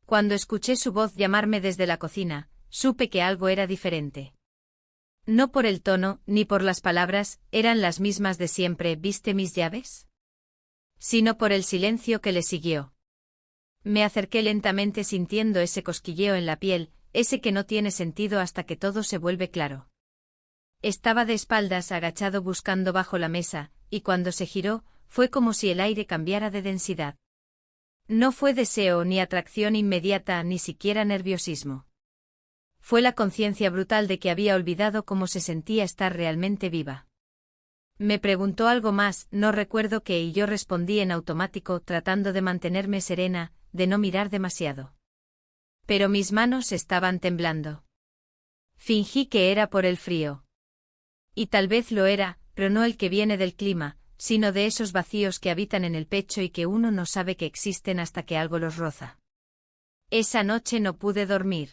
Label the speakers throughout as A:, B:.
A: Cuando escuché su voz llamarme desde la cocina, supe que algo era diferente. No por el tono, ni por las palabras, eran las mismas de siempre, ¿viste mis llaves? Sino por el silencio que le siguió. Me acerqué lentamente sintiendo ese cosquilleo en la piel, ese que no tiene sentido hasta que todo se vuelve claro. Estaba de espaldas agachado buscando bajo la mesa, y cuando se giró, fue como si el aire cambiara de densidad. No fue deseo ni atracción inmediata ni siquiera nerviosismo. Fue la conciencia brutal de que había olvidado cómo se sentía estar realmente viva. Me preguntó algo más, no recuerdo qué, y yo respondí en automático tratando de mantenerme serena, de no mirar demasiado. Pero mis manos estaban temblando. Fingí que era por el frío. Y tal vez lo era, pero no el que viene del clima, sino de esos vacíos que habitan en el pecho y que uno no sabe que existen hasta que algo los roza. Esa noche no pude dormir.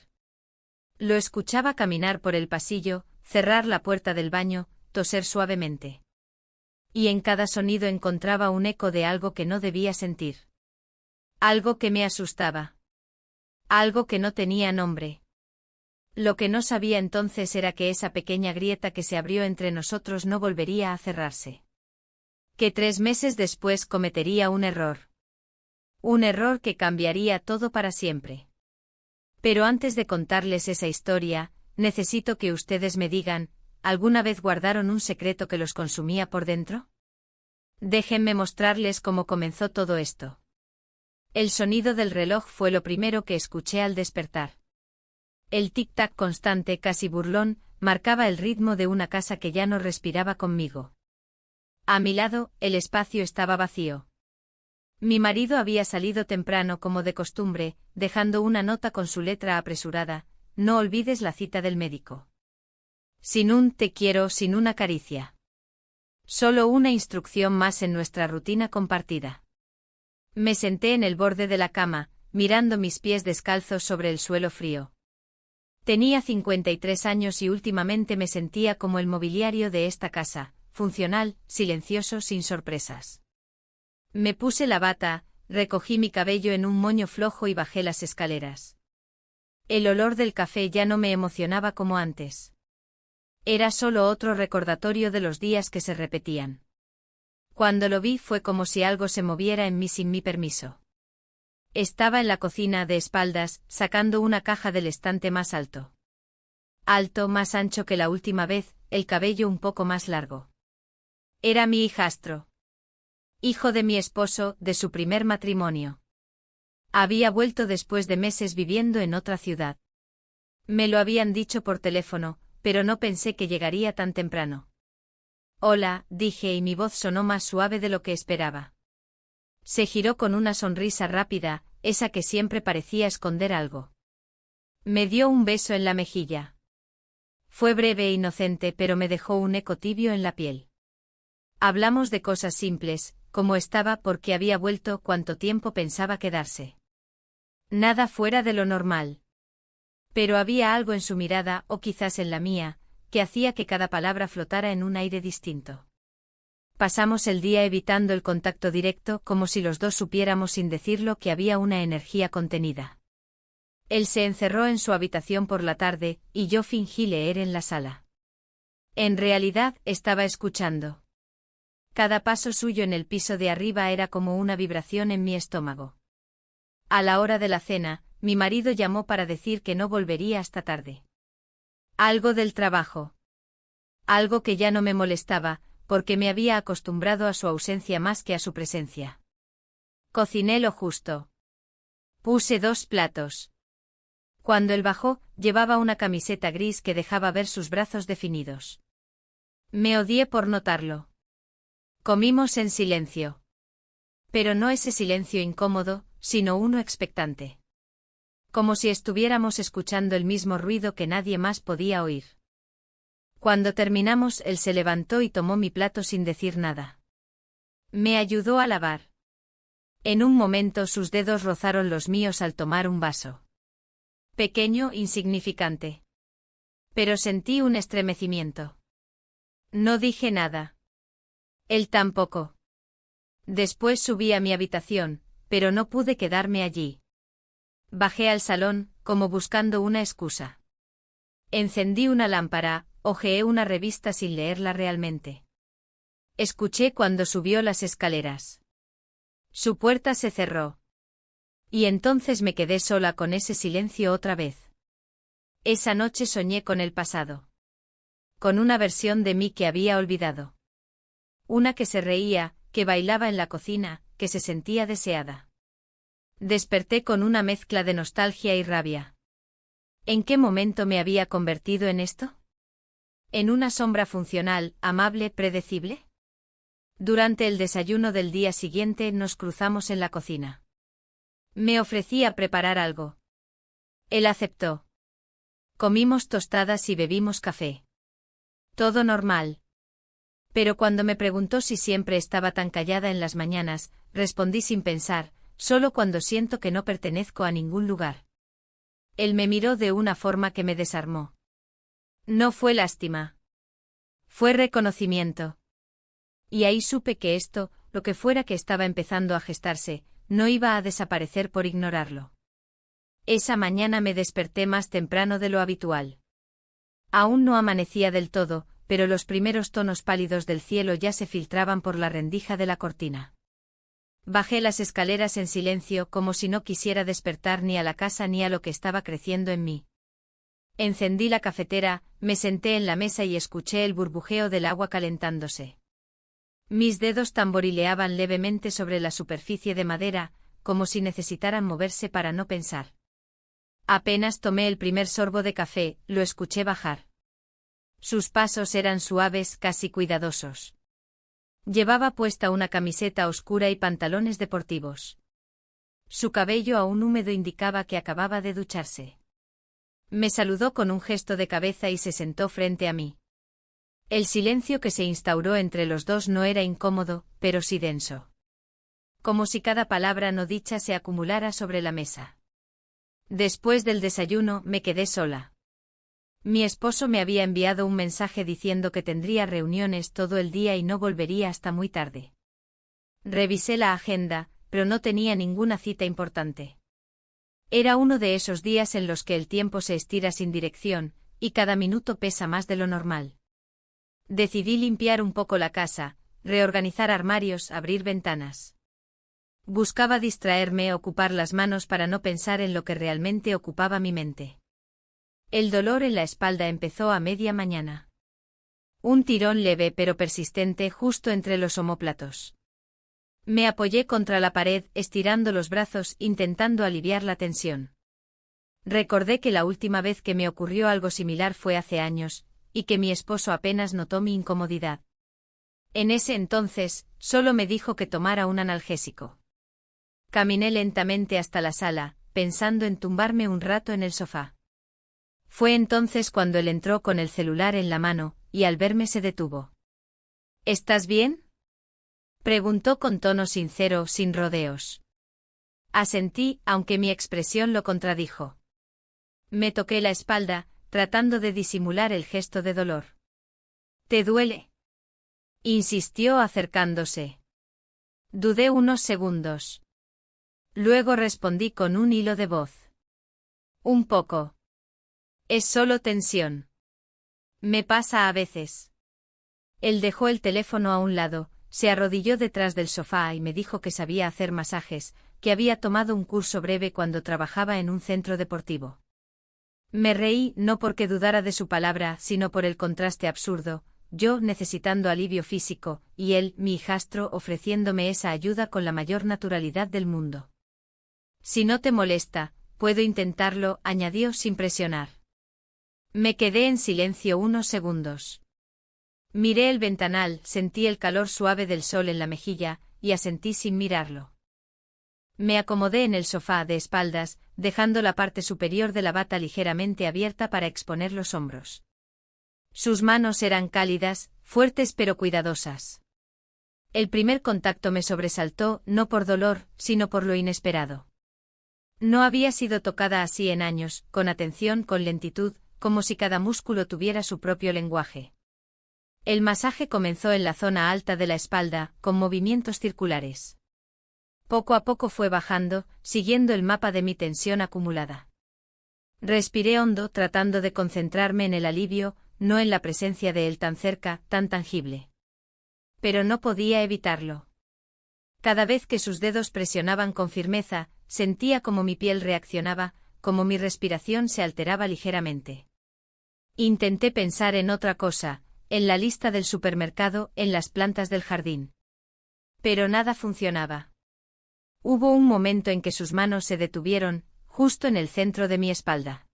A: Lo escuchaba caminar por el pasillo, cerrar la puerta del baño, toser suavemente. Y en cada sonido encontraba un eco de algo que no debía sentir. Algo que me asustaba. Algo que no tenía nombre. Lo que no sabía entonces era que esa pequeña grieta que se abrió entre nosotros no volvería a cerrarse. Que 3 meses después cometería un error. Un error que cambiaría todo para siempre. Pero antes de contarles esa historia, necesito que ustedes me digan, ¿alguna vez guardaron un secreto que los consumía por dentro? Déjenme mostrarles cómo comenzó todo esto. El sonido del reloj fue lo primero que escuché al despertar. El tic-tac constante, casi burlón, marcaba el ritmo de una casa que ya no respiraba conmigo. A mi lado, el espacio estaba vacío. Mi marido había salido temprano como de costumbre, dejando una nota con su letra apresurada: no olvides la cita del médico. Sin un te quiero, sin una caricia. Solo una instrucción más en nuestra rutina compartida. Me senté en el borde de la cama, mirando mis pies descalzos sobre el suelo frío. Tenía 53 años y últimamente me sentía como el mobiliario de esta casa, funcional, silencioso, sin sorpresas. Me puse la bata, recogí mi cabello en un moño flojo y bajé las escaleras. El olor del café ya no me emocionaba como antes. Era solo otro recordatorio de los días que se repetían. Cuando lo vi fue como si algo se moviera en mí sin mi permiso. Estaba en la cocina de espaldas, sacando una caja del estante más alto. Alto, más ancho que la última vez, el cabello un poco más largo. Era mi hijastro. Hijo de mi esposo, de su primer matrimonio. Había vuelto después de meses viviendo en otra ciudad. Me lo habían dicho por teléfono, pero no pensé que llegaría tan temprano. Hola, dije y mi voz sonó más suave de lo que esperaba. Se giró con una sonrisa rápida, esa que siempre parecía esconder algo. Me dio un beso en la mejilla. Fue breve e inocente, pero me dejó un eco tibio en la piel. Hablamos de cosas simples, como estaba, porque había vuelto, cuánto tiempo pensaba quedarse. Nada fuera de lo normal. Pero había algo en su mirada, o quizás en la mía, que hacía que cada palabra flotara en un aire distinto. Pasamos el día evitando el contacto directo, como si los dos supiéramos sin decirlo que había una energía contenida. Él se encerró en su habitación por la tarde, y yo fingí leer en la sala. En realidad, estaba escuchando. Cada paso suyo en el piso de arriba era como una vibración en mi estómago. A la hora de la cena, mi marido llamó para decir que no volvería hasta tarde. Algo del trabajo. Algo que ya no me molestaba, porque me había acostumbrado a su ausencia más que a su presencia. Cociné lo justo. Puse 2 platos. Cuando él bajó, llevaba una camiseta gris que dejaba ver sus brazos definidos. Me odié por notarlo. Comimos en silencio. Pero no ese silencio incómodo, sino uno expectante. Como si estuviéramos escuchando el mismo ruido que nadie más podía oír. Cuando terminamos, él se levantó y tomó mi plato sin decir nada. Me ayudó a lavar. En un momento sus dedos rozaron los míos al tomar un vaso. Pequeño, insignificante. Pero sentí un estremecimiento. No dije nada. Él tampoco. Después subí a mi habitación, pero no pude quedarme allí. Bajé al salón, como buscando una excusa. Encendí una lámpara, hojeé una revista sin leerla realmente. Escuché cuando subió las escaleras. Su puerta se cerró. Y entonces me quedé sola con ese silencio otra vez. Esa noche soñé con el pasado. Con una versión de mí que había olvidado. Una que se reía, que bailaba en la cocina, que se sentía deseada. Desperté con una mezcla de nostalgia y rabia. ¿En qué momento me había convertido en esto? ¿En una sombra funcional, amable, predecible? Durante el desayuno del día siguiente nos cruzamos en la cocina. Me ofrecí a preparar algo. Él aceptó. Comimos tostadas y bebimos café. Todo normal. Pero cuando me preguntó si siempre estaba tan callada en las mañanas, respondí sin pensar, solo cuando siento que no pertenezco a ningún lugar. Él me miró de una forma que me desarmó. No fue lástima. Fue reconocimiento. Y ahí supe que esto, lo que fuera que estaba empezando a gestarse, no iba a desaparecer por ignorarlo. Esa mañana me desperté más temprano de lo habitual. Aún no amanecía del todo, pero los primeros tonos pálidos del cielo ya se filtraban por la rendija de la cortina. Bajé las escaleras en silencio como si no quisiera despertar ni a la casa ni a lo que estaba creciendo en mí. Encendí la cafetera, me senté en la mesa y escuché el burbujeo del agua calentándose. Mis dedos tamborileaban levemente sobre la superficie de madera, como si necesitaran moverse para no pensar. Apenas tomé el primer sorbo de café, lo escuché bajar. Sus pasos eran suaves, casi cuidadosos. Llevaba puesta una camiseta oscura y pantalones deportivos. Su cabello aún húmedo indicaba que acababa de ducharse. Me saludó con un gesto de cabeza y se sentó frente a mí. El silencio que se instauró entre los dos no era incómodo, pero sí denso. Como si cada palabra no dicha se acumulara sobre la mesa. Después del desayuno me quedé sola. Mi esposo me había enviado un mensaje diciendo que tendría reuniones todo el día y no volvería hasta muy tarde. Revisé la agenda, pero no tenía ninguna cita importante. Era uno de esos días en los que el tiempo se estira sin dirección, y cada minuto pesa más de lo normal. Decidí limpiar un poco la casa, reorganizar armarios, abrir ventanas. Buscaba distraerme, ocupar las manos para no pensar en lo que realmente ocupaba mi mente. El dolor en la espalda empezó a media mañana. Un tirón leve pero persistente justo entre los omóplatos. Me apoyé contra la pared, estirando los brazos, intentando aliviar la tensión. Recordé que la última vez que me ocurrió algo similar fue hace años, y que mi esposo apenas notó mi incomodidad. En ese entonces, solo me dijo que tomara un analgésico. Caminé lentamente hasta la sala, pensando en tumbarme un rato en el sofá. Fue entonces cuando él entró con el celular en la mano, y al verme se detuvo. ¿Estás bien?, preguntó con tono sincero, sin rodeos. Asentí, aunque mi expresión lo contradijo. Me toqué la espalda, tratando de disimular el gesto de dolor. ¿Te duele?, insistió acercándose. Dudé unos segundos. Luego respondí con un hilo de voz. Un poco. Es solo tensión. Me pasa a veces. Él dejó el teléfono a un lado, se arrodilló detrás del sofá y me dijo que sabía hacer masajes, que había tomado un curso breve cuando trabajaba en un centro deportivo. Me reí, no porque dudara de su palabra, sino por el contraste absurdo, yo necesitando alivio físico, y él, mi hijastro, ofreciéndome esa ayuda con la mayor naturalidad del mundo. Si no te molesta, puedo intentarlo, añadió sin presionar. Me quedé en silencio unos segundos. Miré el ventanal, sentí el calor suave del sol en la mejilla, y asentí sin mirarlo. Me acomodé en el sofá de espaldas, dejando la parte superior de la bata ligeramente abierta para exponer los hombros. Sus manos eran cálidas, fuertes pero cuidadosas. El primer contacto me sobresaltó, no por dolor, sino por lo inesperado. No había sido tocada así en años, con atención, con lentitud, como si cada músculo tuviera su propio lenguaje. El masaje comenzó en la zona alta de la espalda, con movimientos circulares. Poco a poco fue bajando, siguiendo el mapa de mi tensión acumulada. Respiré hondo tratando de concentrarme en el alivio, no en la presencia de él tan cerca, tan tangible. Pero no podía evitarlo. Cada vez que sus dedos presionaban con firmeza, sentía como mi piel reaccionaba, como mi respiración se alteraba ligeramente. Intenté pensar en otra cosa, en la lista del supermercado, en las plantas del jardín. Pero nada funcionaba. Hubo un momento en que sus manos se detuvieron, justo en el centro de mi espalda.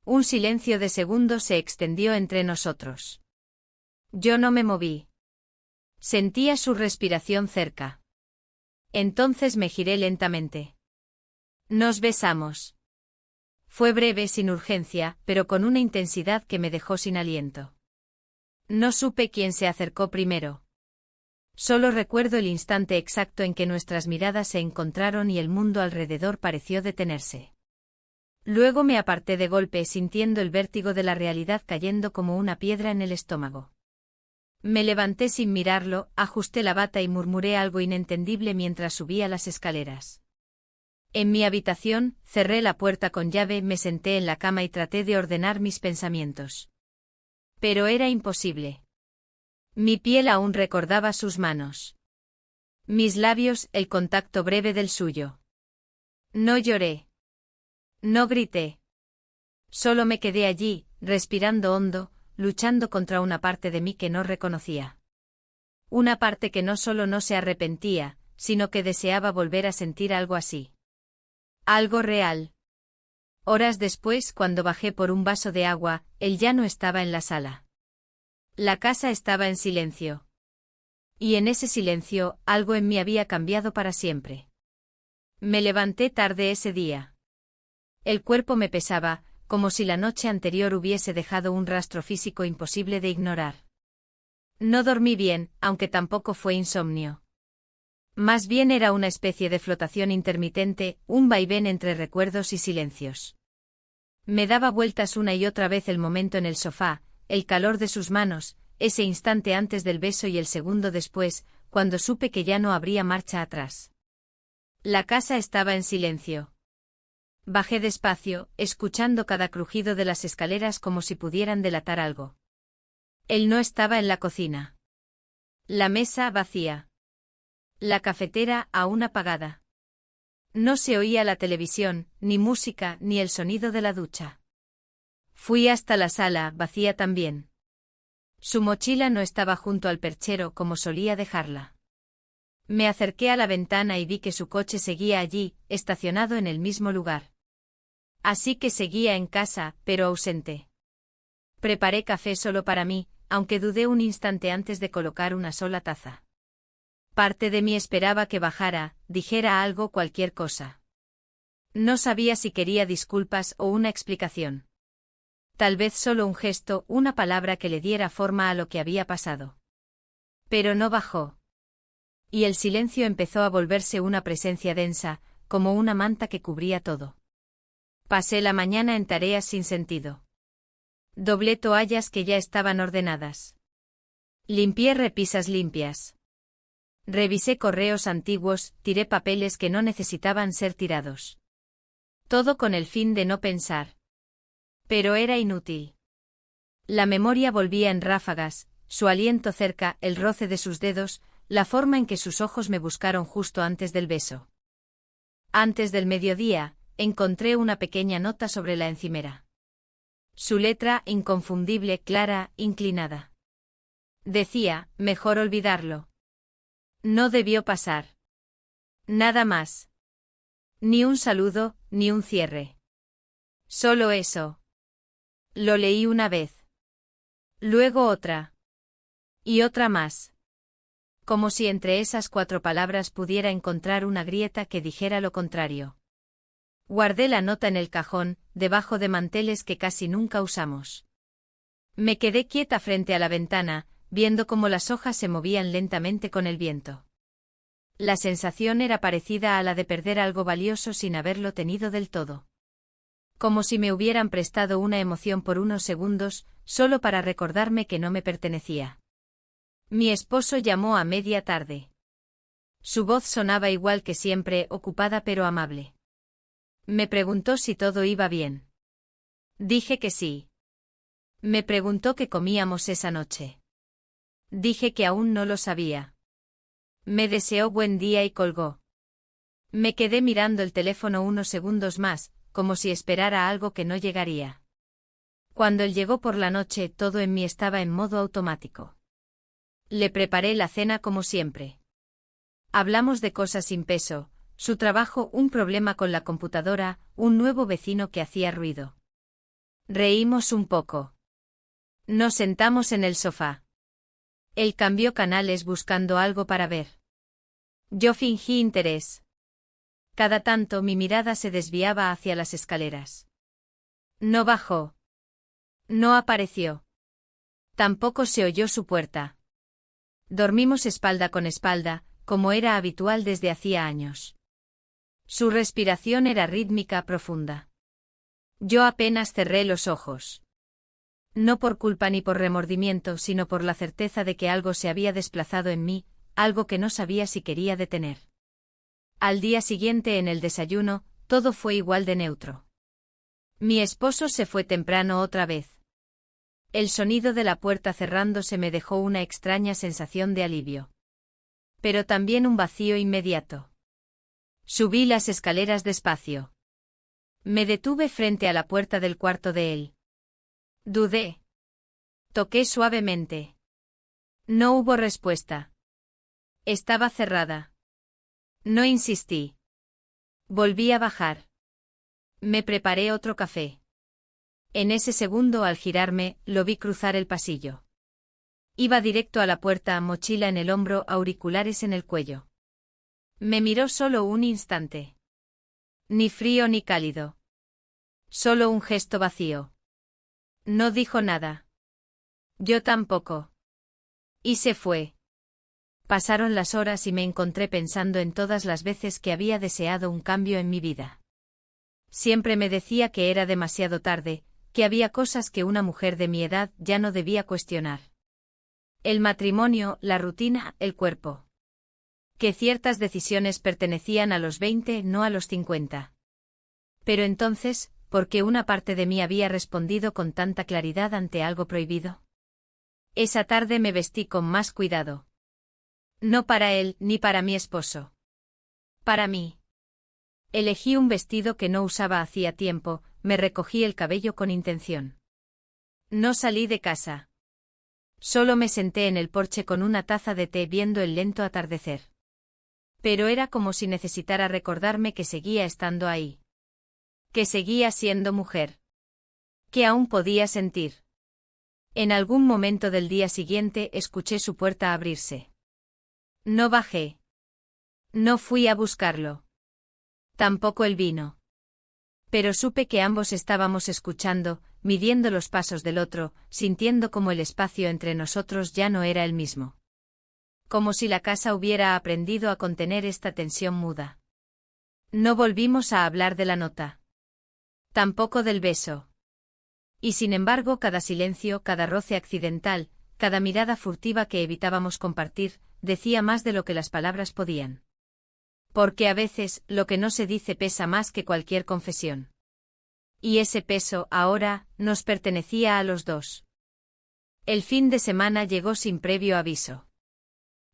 A: Un silencio de segundos se extendió entre nosotros. Yo no me moví. Sentía su respiración cerca. Entonces me giré lentamente. Nos besamos. Fue breve, sin urgencia, pero con una intensidad que me dejó sin aliento. No supe quién se acercó primero. Solo recuerdo el instante exacto en que nuestras miradas se encontraron y el mundo alrededor pareció detenerse. Luego me aparté de golpe sintiendo el vértigo de la realidad cayendo como una piedra en el estómago. Me levanté sin mirarlo, ajusté la bata y murmuré algo inentendible mientras subía las escaleras. En mi habitación, cerré la puerta con llave, me senté en la cama y traté de ordenar mis pensamientos. Pero era imposible. Mi piel aún recordaba sus manos. Mis labios, el contacto breve del suyo. No lloré. No grité. Solo me quedé allí, respirando hondo, luchando contra una parte de mí que no reconocía. Una parte que no solo no se arrepentía, sino que deseaba volver a sentir algo así. Algo real. Horas después, cuando bajé por un vaso de agua, él ya no estaba en la sala. La casa estaba en silencio. Y en ese silencio, algo en mí había cambiado para siempre. Me levanté tarde ese día. El cuerpo me pesaba, como si la noche anterior hubiese dejado un rastro físico imposible de ignorar. No dormí bien, aunque tampoco fue insomnio. Más bien era una especie de flotación intermitente, un vaivén entre recuerdos y silencios. Me daba vueltas una y otra vez el momento en el sofá, el calor de sus manos, ese instante antes del beso y el segundo después, cuando supe que ya no habría marcha atrás. La casa estaba en silencio. Bajé despacio, escuchando cada crujido de las escaleras como si pudieran delatar algo. Él no estaba en la cocina. La mesa vacía. La cafetera aún apagada. No se oía la televisión, ni música, ni el sonido de la ducha. Fui hasta la sala, vacía también. Su mochila no estaba junto al perchero como solía dejarla. Me acerqué a la ventana y vi que su coche seguía allí, estacionado en el mismo lugar. Así que seguía en casa, pero ausente. Preparé café solo para mí, aunque dudé un instante antes de colocar una sola taza. Parte de mí esperaba que bajara, dijera algo, cualquier cosa. No sabía si quería disculpas o una explicación. Tal vez solo un gesto, una palabra que le diera forma a lo que había pasado. Pero no bajó. Y el silencio empezó a volverse una presencia densa, como una manta que cubría todo. Pasé la mañana en tareas sin sentido. Doblé toallas que ya estaban ordenadas. Limpié repisas limpias. Revisé correos antiguos, tiré papeles que no necesitaban ser tirados. Todo con el fin de no pensar. Pero era inútil. La memoria volvía en ráfagas, su aliento cerca, el roce de sus dedos, la forma en que sus ojos me buscaron justo antes del beso. Antes del mediodía, encontré una pequeña nota sobre la encimera. Su letra, inconfundible, clara, inclinada. Decía, mejor olvidarlo. No debió pasar. Nada más. Ni un saludo, ni un cierre. Solo eso. Lo leí una vez. Luego otra. Y otra más. Como si entre esas 4 palabras pudiera encontrar una grieta que dijera lo contrario. Guardé la nota en el cajón, debajo de manteles que casi nunca usamos. Me quedé quieta frente a la ventana, viendo cómo las hojas se movían lentamente con el viento. La sensación era parecida a la de perder algo valioso sin haberlo tenido del todo. Como si me hubieran prestado una emoción por unos segundos, solo para recordarme que no me pertenecía. Mi esposo llamó a media tarde. Su voz sonaba igual que siempre, ocupada pero amable. Me preguntó si todo iba bien. Dije que sí. Me preguntó qué comíamos esa noche. Dije que aún no lo sabía. Me deseó buen día y colgó. Me quedé mirando el teléfono unos segundos más, como si esperara algo que no llegaría. Cuando él llegó por la noche, todo en mí estaba en modo automático. Le preparé la cena como siempre. Hablamos de cosas sin peso, su trabajo, un problema con la computadora, un nuevo vecino que hacía ruido. Reímos un poco. Nos sentamos en el sofá. Él cambió canales buscando algo para ver. Yo fingí interés. Cada tanto mi mirada se desviaba hacia las escaleras. No bajó. No apareció. Tampoco se oyó su puerta. Dormimos espalda con espalda, como era habitual desde hacía años. Su respiración era rítmica profunda. Yo apenas cerré los ojos. No por culpa ni por remordimiento, sino por la certeza de que algo se había desplazado en mí, algo que no sabía si quería detener. Al día siguiente en el desayuno, todo fue igual de neutro. Mi esposo se fue temprano otra vez. El sonido de la puerta cerrándose me dejó una extraña sensación de alivio. Pero también un vacío inmediato. Subí las escaleras despacio. Me detuve frente a la puerta del cuarto de él. Dudé. Toqué suavemente. No hubo respuesta. Estaba cerrada. No insistí. Volví a bajar. Me preparé otro café. En ese segundo, al girarme, lo vi cruzar el pasillo. Iba directo a la puerta, mochila en el hombro, auriculares en el cuello. Me miró solo un instante. Ni frío ni cálido. Solo un gesto vacío. No dijo nada. Yo tampoco. Y se fue. Pasaron las horas y me encontré pensando en todas las veces que había deseado un cambio en mi vida. Siempre me decía que era demasiado tarde, que había cosas que una mujer de mi edad ya no debía cuestionar. El matrimonio, la rutina, el cuerpo. Que ciertas decisiones pertenecían a los 20, no a los 50. Pero entonces, ¿por qué una parte de mí había respondido con tanta claridad ante algo prohibido? Esa tarde me vestí con más cuidado. No para él, ni para mi esposo. Para mí. Elegí un vestido que no usaba hacía tiempo, me recogí el cabello con intención. No salí de casa. Solo me senté en el porche con una taza de té viendo el lento atardecer. Pero era como si necesitara recordarme que seguía estando ahí. Que seguía siendo mujer. Que aún podía sentir. En algún momento del día siguiente escuché su puerta abrirse. No bajé. No fui a buscarlo. Tampoco él vino. Pero supe que ambos estábamos escuchando, midiendo los pasos del otro, sintiendo como el espacio entre nosotros ya no era el mismo. Como si la casa hubiera aprendido a contener esta tensión muda. No volvimos a hablar de la nota. Tampoco del beso. Y sin embargo, cada silencio, cada roce accidental, cada mirada furtiva que evitábamos compartir, decía más de lo que las palabras podían. Porque a veces, lo que no se dice pesa más que cualquier confesión. Y ese peso, ahora, nos pertenecía a los dos. El fin de semana llegó sin previo aviso.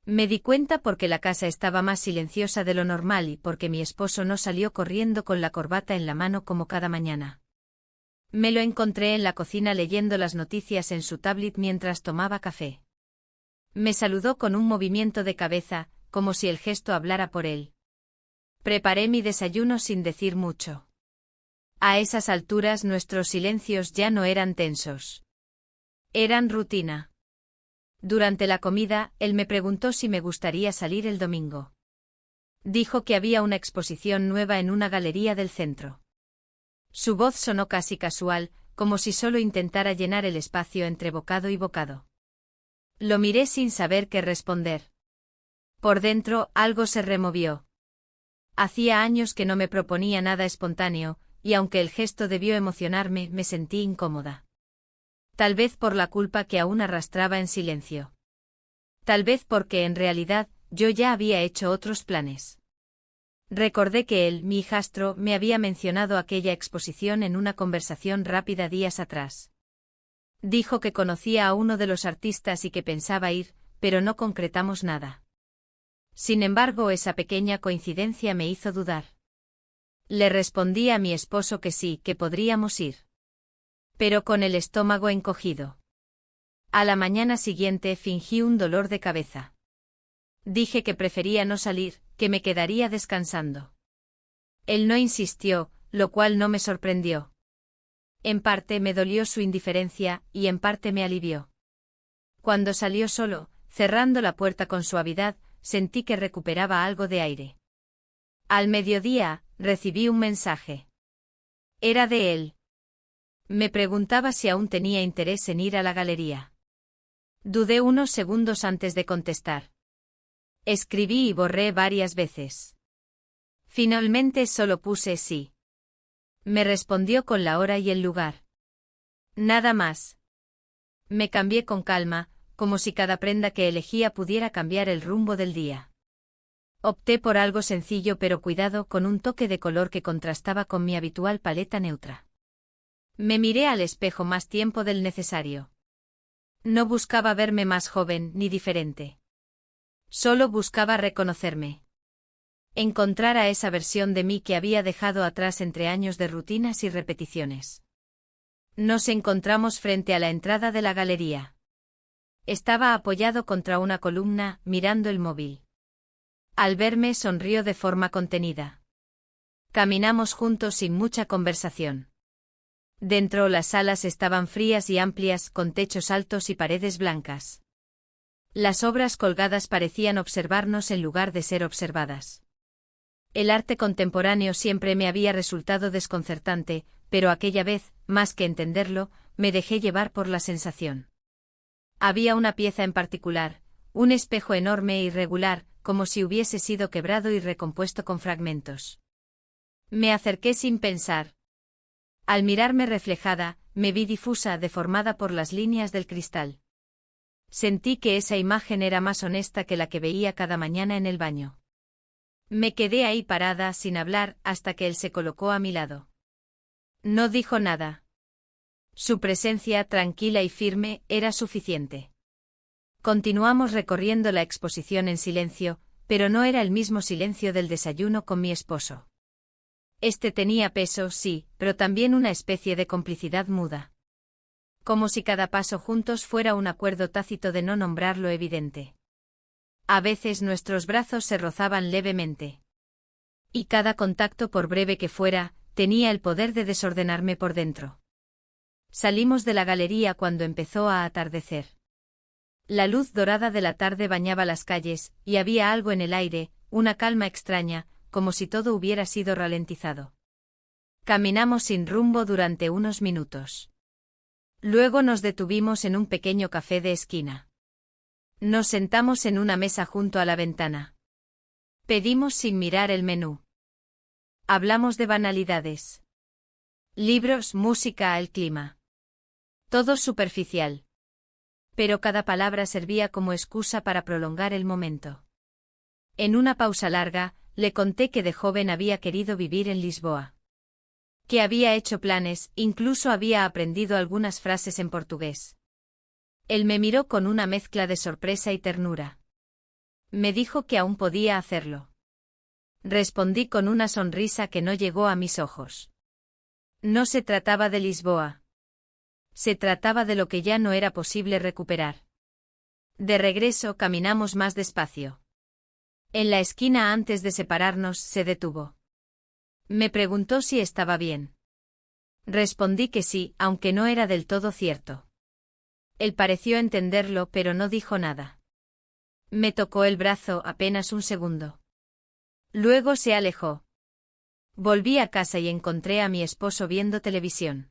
A: Me di cuenta porque la casa estaba más silenciosa de lo normal y porque mi esposo no salió corriendo con la corbata en la mano como cada mañana. Me lo encontré en la cocina leyendo las noticias en su tablet mientras tomaba café. Me saludó con un movimiento de cabeza, como si el gesto hablara por él. Preparé mi desayuno sin decir mucho. A esas alturas nuestros silencios ya no eran tensos. Eran rutina. Durante la comida, él me preguntó si me gustaría salir el domingo. Dijo que había una exposición nueva en una galería del centro. Su voz sonó casi casual, como si solo intentara llenar el espacio entre bocado y bocado. Lo miré sin saber qué responder. Por dentro, algo se removió. Hacía años que no me proponía nada espontáneo, y aunque el gesto debió emocionarme, me sentí incómoda. Tal vez por la culpa que aún arrastraba en silencio. Tal vez porque en realidad yo ya había hecho otros planes. Recordé que él, mi hijastro, me había mencionado aquella exposición en una conversación rápida días atrás. Dijo que conocía a uno de los artistas y que pensaba ir, pero no concretamos nada. Sin embargo, esa pequeña coincidencia me hizo dudar. Le respondí a mi esposo que sí, que podríamos ir. Pero con el estómago encogido. A la mañana siguiente fingí un dolor de cabeza. Dije que prefería no salir, que me quedaría descansando. Él no insistió, lo cual no me sorprendió. En parte me dolió su indiferencia, y en parte me alivió. Cuando salió solo, cerrando la puerta con suavidad, sentí que recuperaba algo de aire. Al mediodía, recibí un mensaje. Era de él. Me preguntaba si aún tenía interés en ir a la galería. Dudé unos segundos antes de contestar. Escribí y borré varias veces. Finalmente solo puse sí. Me respondió con la hora y el lugar. Nada más. Me cambié con calma, como si cada prenda que elegía pudiera cambiar el rumbo del día. Opté por algo sencillo pero cuidado, con un toque de color que contrastaba con mi habitual paleta neutra. Me miré al espejo más tiempo del necesario. No buscaba verme más joven ni diferente. Solo buscaba reconocerme. Encontrar a esa versión de mí que había dejado atrás entre años de rutinas y repeticiones. Nos encontramos frente a la entrada de la galería. Estaba apoyado contra una columna, mirando el móvil. Al verme sonrió de forma contenida. Caminamos juntos sin mucha conversación. Dentro las salas estaban frías y amplias, con techos altos y paredes blancas. Las obras colgadas parecían observarnos en lugar de ser observadas. El arte contemporáneo siempre me había resultado desconcertante, pero aquella vez, más que entenderlo, me dejé llevar por la sensación. Había una pieza en particular, un espejo enorme e irregular, como si hubiese sido quebrado y recompuesto con fragmentos. Me acerqué sin pensar. Al mirarme reflejada, me vi difusa, deformada por las líneas del cristal. Sentí que esa imagen era más honesta que la que veía cada mañana en el baño. Me quedé ahí parada sin hablar hasta que él se colocó a mi lado. No dijo nada. Su presencia, tranquila y firme, era suficiente. Continuamos recorriendo la exposición en silencio, pero no era el mismo silencio del desayuno con mi esposo. Este tenía peso, sí, pero también una especie de complicidad muda. Como si cada paso juntos fuera un acuerdo tácito de no nombrar lo evidente. A veces nuestros brazos se rozaban levemente. Y cada contacto, por breve que fuera, tenía el poder de desordenarme por dentro. Salimos de la galería cuando empezó a atardecer. La luz dorada de la tarde bañaba las calles, y había algo en el aire, una calma extraña, como si todo hubiera sido ralentizado. Caminamos sin rumbo durante unos minutos. Luego nos detuvimos en un pequeño café de esquina. Nos sentamos en una mesa junto a la ventana. Pedimos sin mirar el menú. Hablamos de banalidades. Libros, música, el clima. Todo superficial. Pero cada palabra servía como excusa para prolongar el momento. En una pausa larga, le conté que de joven había querido vivir en Lisboa. Que había hecho planes, incluso había aprendido algunas frases en portugués. Él me miró con una mezcla de sorpresa y ternura. Me dijo que aún podía hacerlo. Respondí con una sonrisa que no llegó a mis ojos. No se trataba de Lisboa. Se trataba de lo que ya no era posible recuperar. De regreso caminamos más despacio. En la esquina antes de separarnos se detuvo. Me preguntó si estaba bien. Respondí que sí, aunque no era del todo cierto. Él pareció entenderlo, pero no dijo nada. Me tocó el brazo apenas un segundo. Luego se alejó. Volví a casa y encontré a mi esposo viendo televisión.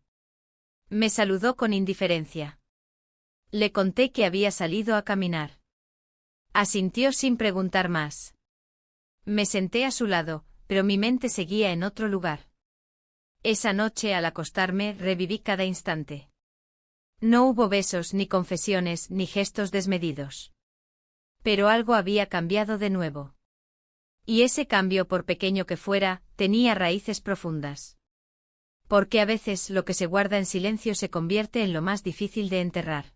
A: Me saludó con indiferencia. Le conté que había salido a caminar. Asintió sin preguntar más. Me senté a su lado, pero mi mente seguía en otro lugar. Esa noche al acostarme reviví cada instante. No hubo besos, ni confesiones, ni gestos desmedidos. Pero algo había cambiado de nuevo. Y ese cambio, por pequeño que fuera, tenía raíces profundas. Porque a veces lo que se guarda en silencio se convierte en lo más difícil de enterrar.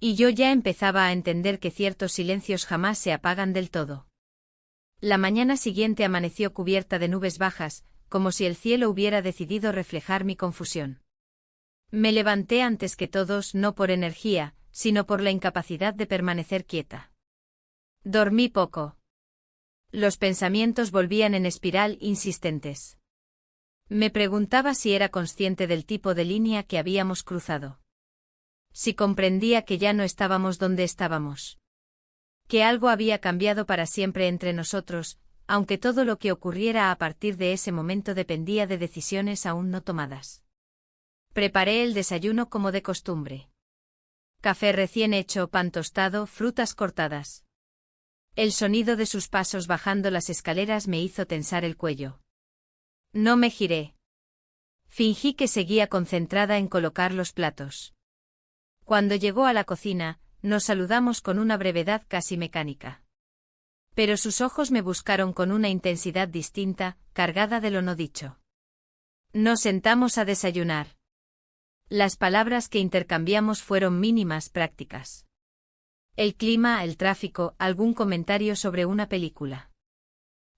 A: Y yo ya empezaba a entender que ciertos silencios jamás se apagan del todo. La mañana siguiente amaneció cubierta de nubes bajas, como si el cielo hubiera decidido reflejar mi confusión. Me levanté antes que todos, no por energía, sino por la incapacidad de permanecer quieta. Dormí poco. Los pensamientos volvían en espiral, insistentes. Me preguntaba si era consciente del tipo de línea que habíamos cruzado. Si comprendía que ya no estábamos donde estábamos. Que algo había cambiado para siempre entre nosotros, aunque todo lo que ocurriera a partir de ese momento dependía de decisiones aún no tomadas. Preparé el desayuno como de costumbre. Café recién hecho, pan tostado, frutas cortadas. El sonido de sus pasos bajando las escaleras me hizo tensar el cuello. No me giré. Fingí que seguía concentrada en colocar los platos. Cuando llegó a la cocina, nos saludamos con una brevedad casi mecánica. Pero sus ojos me buscaron con una intensidad distinta, cargada de lo no dicho. Nos sentamos a desayunar. Las palabras que intercambiamos fueron mínimas, prácticas. El clima, el tráfico, algún comentario sobre una película.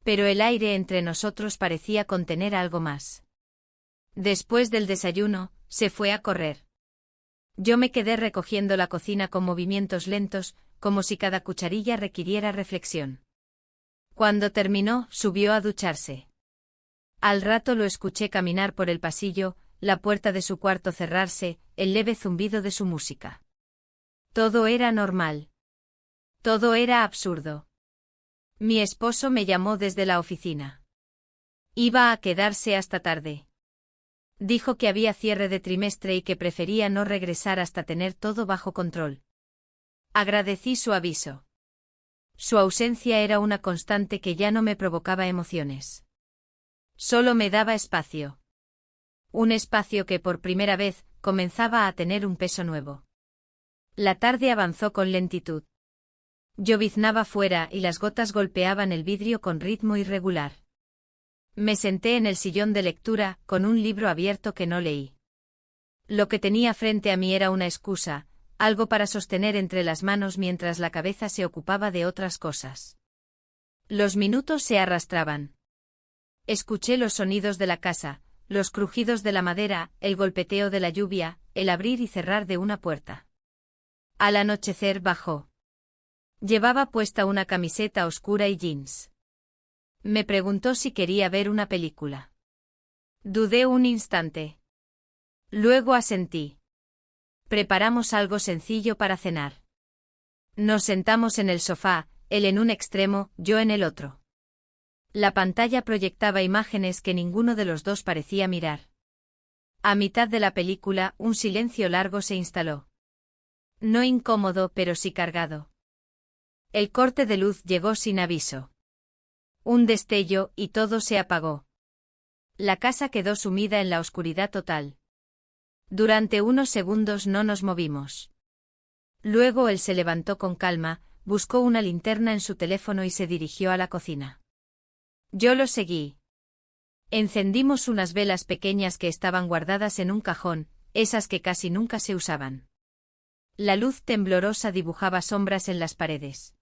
A: Pero el aire entre nosotros parecía contener algo más. Después del desayuno, se fue a correr. Yo me quedé recogiendo la cocina con movimientos lentos, como si cada cucharilla requiriera reflexión. Cuando terminó, subió a ducharse. Al rato lo escuché caminar por el pasillo, la puerta de su cuarto cerrarse, el leve zumbido de su música. Todo era normal. Todo era absurdo. Mi esposo me llamó desde la oficina. Iba a quedarse hasta tarde. Dijo que había cierre de trimestre y que prefería no regresar hasta tener todo bajo control. Agradecí su aviso. Su ausencia era una constante que ya no me provocaba emociones. Solo me daba espacio. Un espacio que por primera vez comenzaba a tener un peso nuevo. La tarde avanzó con lentitud. Lloviznaba fuera y las gotas golpeaban el vidrio con ritmo irregular. Me senté en el sillón de lectura, con un libro abierto que no leí. Lo que tenía frente a mí era una excusa, algo para sostener entre las manos mientras la cabeza se ocupaba de otras cosas. Los minutos se arrastraban. Escuché los sonidos de la casa, los crujidos de la madera, el golpeteo de la lluvia, el abrir y cerrar de una puerta. Al anochecer bajó. Llevaba puesta una camiseta oscura y jeans. Me preguntó si quería ver una película. Dudé un instante. Luego asentí. Preparamos algo sencillo para cenar. Nos sentamos en el sofá, él en un extremo, yo en el otro. La pantalla proyectaba imágenes que ninguno de los dos parecía mirar. A mitad de la película, un silencio largo se instaló. No incómodo, pero sí cargado. El corte de luz llegó sin aviso. Un destello y todo se apagó. La casa quedó sumida en la oscuridad total. Durante unos segundos no nos movimos. Luego él se levantó con calma, buscó una linterna en su teléfono y se dirigió a la cocina. Yo lo seguí. Encendimos unas velas pequeñas que estaban guardadas en un cajón, esas que casi nunca se usaban. La luz temblorosa dibujaba sombras en las paredes.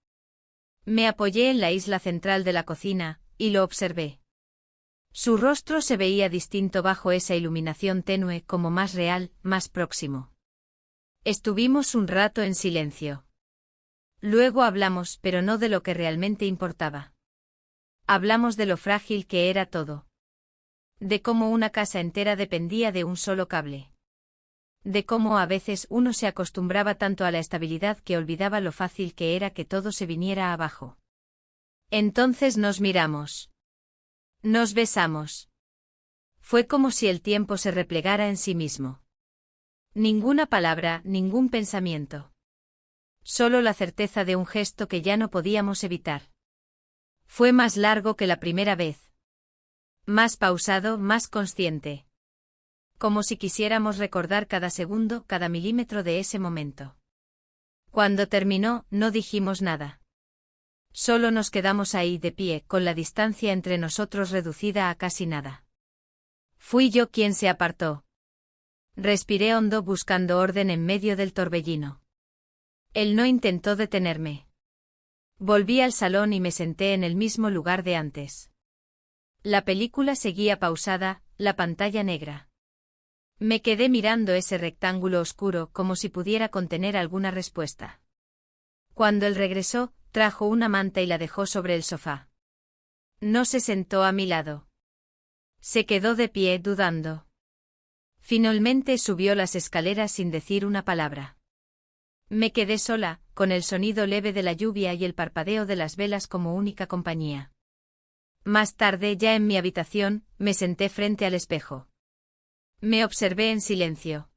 A: Me apoyé en la isla central de la cocina, y lo observé. Su rostro se veía distinto bajo esa iluminación tenue, como más real, más próximo. Estuvimos un rato en silencio. Luego hablamos, pero no de lo que realmente importaba. Hablamos de lo frágil que era todo. De cómo una casa entera dependía de un solo cable. De cómo a veces uno se acostumbraba tanto a la estabilidad que olvidaba lo fácil que era que todo se viniera abajo. Entonces nos miramos. Nos besamos. Fue como si el tiempo se replegara en sí mismo. Ninguna palabra, ningún pensamiento. Solo la certeza de un gesto que ya no podíamos evitar. Fue más largo que la primera vez. Más pausado, más consciente. Como si quisiéramos recordar cada segundo, cada milímetro de ese momento. Cuando terminó, no dijimos nada. Solo nos quedamos ahí de pie, con la distancia entre nosotros reducida a casi nada. Fui yo quien se apartó. Respiré hondo buscando orden en medio del torbellino. Él no intentó detenerme. Volví al salón y me senté en el mismo lugar de antes. La película seguía pausada, la pantalla negra. Me quedé mirando ese rectángulo oscuro como si pudiera contener alguna respuesta. Cuando él regresó, trajo una manta y la dejó sobre el sofá. No se sentó a mi lado. Se quedó de pie dudando. Finalmente subió las escaleras sin decir una palabra. Me quedé sola, con el sonido leve de la lluvia y el parpadeo de las velas como única compañía. Más tarde, ya en mi habitación, me senté frente al espejo. Me observé en silencio.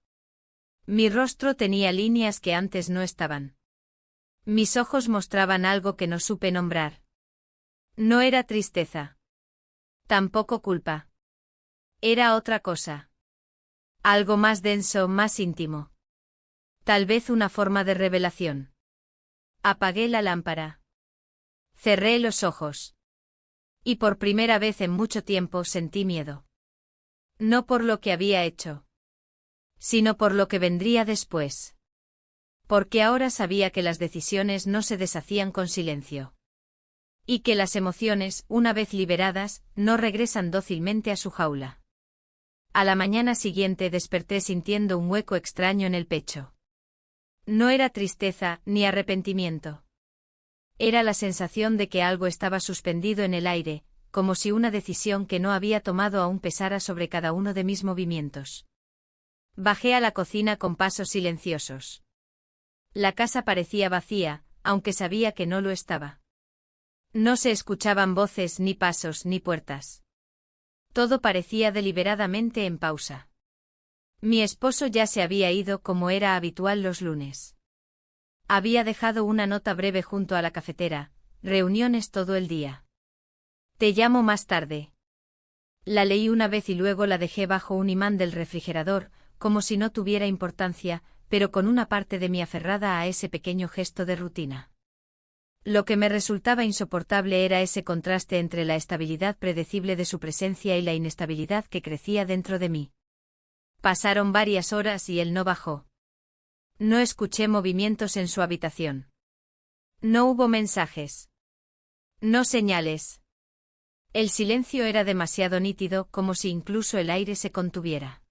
A: Mi rostro tenía líneas que antes no estaban. Mis ojos mostraban algo que no supe nombrar. No era tristeza. Tampoco culpa. Era otra cosa. Algo más denso, más íntimo. Tal vez una forma de revelación. Apagué la lámpara. Cerré los ojos. Y por primera vez en mucho tiempo sentí miedo. No por lo que había hecho, sino por lo que vendría después. Porque ahora sabía que las decisiones no se deshacían con silencio. Y que las emociones, una vez liberadas, no regresan dócilmente a su jaula. A la mañana siguiente desperté sintiendo un hueco extraño en el pecho. No era tristeza ni arrepentimiento. Era la sensación de que algo estaba suspendido en el aire, como si una decisión que no había tomado aún pesara sobre cada uno de mis movimientos. Bajé a la cocina con pasos silenciosos. La casa parecía vacía, aunque sabía que no lo estaba. No se escuchaban voces, ni pasos, ni puertas. Todo parecía deliberadamente en pausa. Mi esposo ya se había ido como era habitual los lunes. Había dejado una nota breve junto a la cafetera, reuniones todo el día. Te llamo más tarde. La leí una vez y luego la dejé bajo un imán del refrigerador, como si no tuviera importancia, pero con una parte de mí aferrada a ese pequeño gesto de rutina. Lo que me resultaba insoportable era ese contraste entre la estabilidad predecible de su presencia y la inestabilidad que crecía dentro de mí. Pasaron varias horas y él no bajó. No escuché movimientos en su habitación. No hubo mensajes. No señales. El silencio era demasiado nítido, como si incluso el aire se contuviera.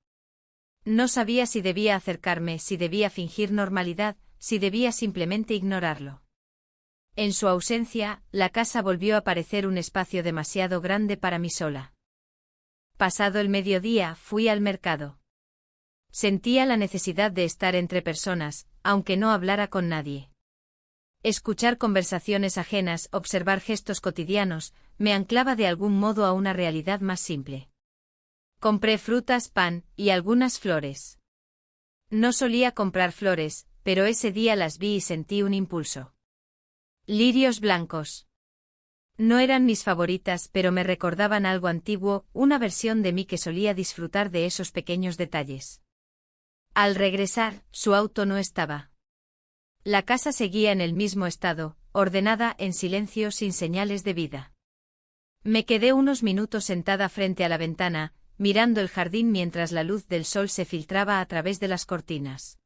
A: No sabía si debía acercarme, si debía fingir normalidad, si debía simplemente ignorarlo. En su ausencia, la casa volvió a parecer un espacio demasiado grande para mí sola. Pasado el mediodía, fui al mercado. Sentía la necesidad de estar entre personas, aunque no hablara con nadie. Escuchar conversaciones ajenas, observar gestos cotidianos, me anclaba de algún modo a una realidad más simple. Compré frutas, pan, y algunas flores. No solía comprar flores, pero ese día las vi y sentí un impulso. Lirios blancos. No eran mis favoritas, pero me recordaban algo antiguo, una versión de mí que solía disfrutar de esos pequeños detalles. Al regresar, su auto no estaba. La casa seguía en el mismo estado, ordenada, en silencio, sin señales de vida. Me quedé unos minutos sentada frente a la ventana, mirando el jardín mientras la luz del sol se filtraba a través de las cortinas.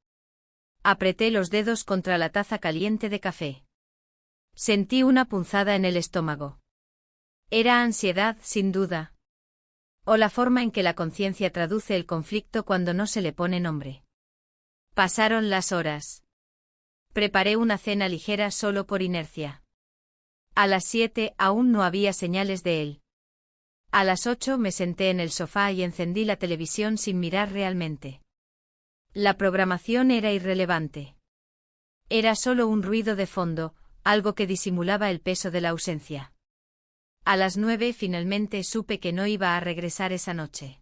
A: Apreté los dedos contra la taza caliente de café. Sentí una punzada en el estómago. Era ansiedad, sin duda. O la forma en que la conciencia traduce el conflicto cuando no se le pone nombre. Pasaron las horas. Preparé una cena ligera solo por inercia. A las 7 aún no había señales de él. A las 8 me senté en el sofá y encendí la televisión sin mirar realmente. La programación era irrelevante. Era solo un ruido de fondo, algo que disimulaba el peso de la ausencia. A las 9 finalmente supe que no iba a regresar esa noche.